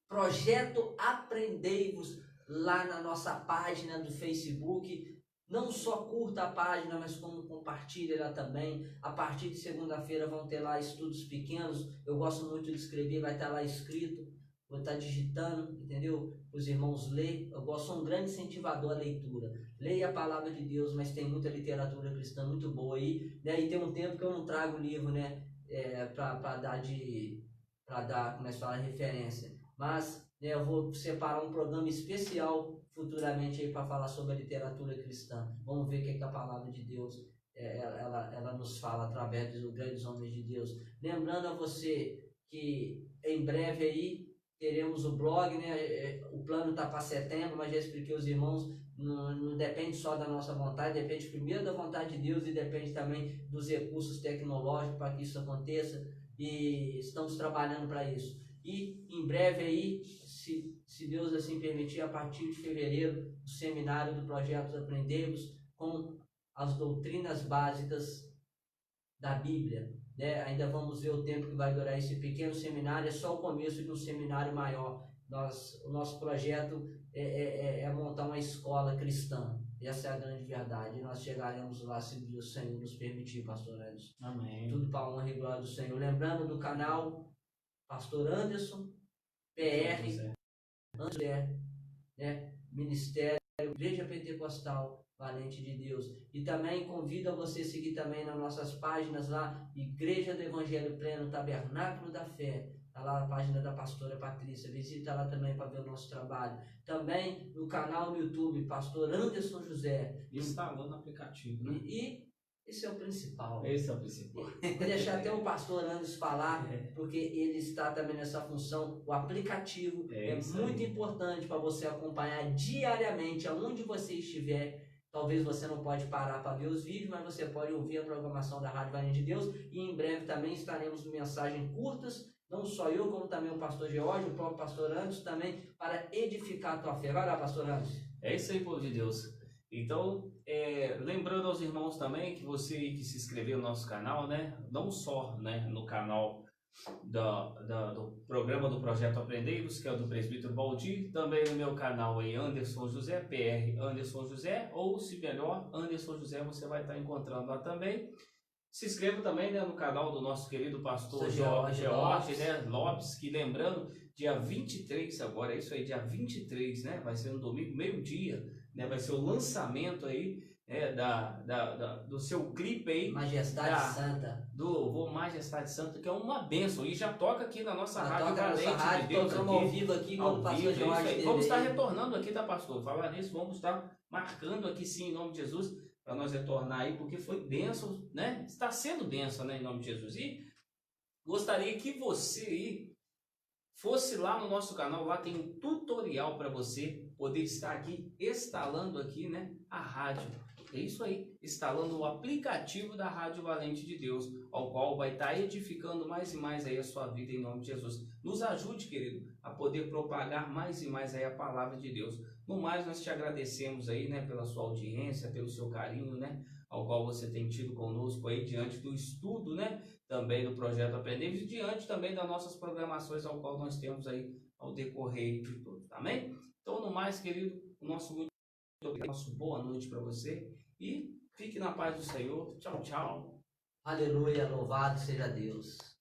[SPEAKER 1] Projeto Aprendei-vos, lá na nossa página do Facebook. Não só curta a página, mas como compartilhe lá também. A partir de segunda-feira vão ter lá estudos pequenos, eu gosto muito de escrever, vai estar lá escrito. Vou estar digitando, entendeu? Os irmãos lerem. Sou um grande incentivador à leitura. Leia a palavra de Deus, mas tem muita literatura cristã muito boa aí, né? E tem um tempo que eu não trago livro, né? Para dar, como é que fala, referência. mas né, eu vou separar um programa especial futuramente aí para falar sobre a literatura cristã. Vamos ver o que a palavra de Deus ela nos fala através dos grandes homens de Deus. Lembrando a você que em breve aí teremos o blog, né? O plano está para setembro, mas já expliquei aos irmãos, não depende só da nossa vontade, depende primeiro da vontade de Deus e depende também dos recursos tecnológicos para que isso aconteça, e estamos trabalhando para isso. E em breve aí, se Deus assim permitir, a partir de fevereiro, o seminário do Projeto Aprendemos com as doutrinas básicas da Bíblia. Né? Ainda vamos ver o tempo que vai durar esse pequeno seminário, é só o começo de um seminário maior. O nosso projeto é montar uma escola cristã. Essa é a grande verdade. E nós chegaremos lá se o Senhor nos permitir, pastor Anderson.
[SPEAKER 3] Amém.
[SPEAKER 1] Tudo para a honra e glória do Senhor. Lembrando do canal Pastor Anderson, PR, André, né? Ministério, Igreja Pentecostal Valente de Deus. E também convido a você a seguir também nas nossas páginas lá, Igreja do Evangelho Pleno, Tabernáculo da Fé. Está lá a página da pastora Patrícia. Visita lá também para ver o nosso trabalho. Também no canal no YouTube, Pastor Anderson José.
[SPEAKER 3] Instalando o aplicativo, né?
[SPEAKER 1] E esse é o principal.
[SPEAKER 3] Esse é o principal.
[SPEAKER 1] Vou deixar até o pastor Anderson falar, porque ele está também nessa função. O aplicativo é muito importante para você acompanhar diariamente, aonde você estiver. Talvez você não pode parar para ver os vídeos, mas você pode ouvir a programação da Rádio Valente de Deus. E em breve também estaremos com mensagens curtas, não só eu, como também o pastor Geórgio, o próprio pastor Anderson, também para edificar a tua fé. Vai lá, pastor Anderson.
[SPEAKER 2] É isso aí, povo de Deus. Então, lembrando aos irmãos também que você que se inscreveu no nosso canal, né? Não só, né, no canal do programa do Projeto Aprendemos, que é o do presbítero Baldi, também no meu canal aí, Anderson José, PR Anderson José, ou se melhor, Anderson José, você vai estar encontrando lá também. Se inscreva também, né, no canal do nosso querido pastor Geórgio, né, Lopes, que lembrando, dia 23 agora, é isso aí, dia 23, né, vai ser no domingo, meio-dia, né, vai ser o lançamento aí, do seu clipe aí,
[SPEAKER 1] Majestade Santa,
[SPEAKER 2] do Vô Majestade Santa, que é uma bênção, e já toca aqui na nossa rádio
[SPEAKER 1] Valente de Deus, tocamos ao vivo aqui quando o pastor Geórgio.
[SPEAKER 2] Vamos estar retornando aqui, tá, pastor? Falar nisso, vamos estar marcando aqui sim, em nome de Jesus, para nós retornar aí, porque foi bênção, né? Está sendo bênção, né, em nome de Jesus. E gostaria que você aí fosse lá no nosso canal, lá tem um tutorial para você poder estar aqui, instalando aqui, né, a rádio. É isso aí, instalando o aplicativo da Rádio Valente de Deus, ao qual vai estar edificando mais e mais aí a sua vida em nome de Jesus. Nos ajude, querido, a poder propagar mais e mais aí a palavra de Deus. No mais, nós te agradecemos aí, né, pela sua audiência, pelo seu carinho, né, ao qual você tem tido conosco aí diante do estudo, né, também do Projeto Aprendemos e diante também das nossas programações ao qual nós temos aí ao decorrer de tudo, amém? Então, no mais, querido, o nosso muito obrigado, nosso boa noite para você e fique na paz do Senhor. Tchau, tchau.
[SPEAKER 1] Aleluia, louvado seja Deus.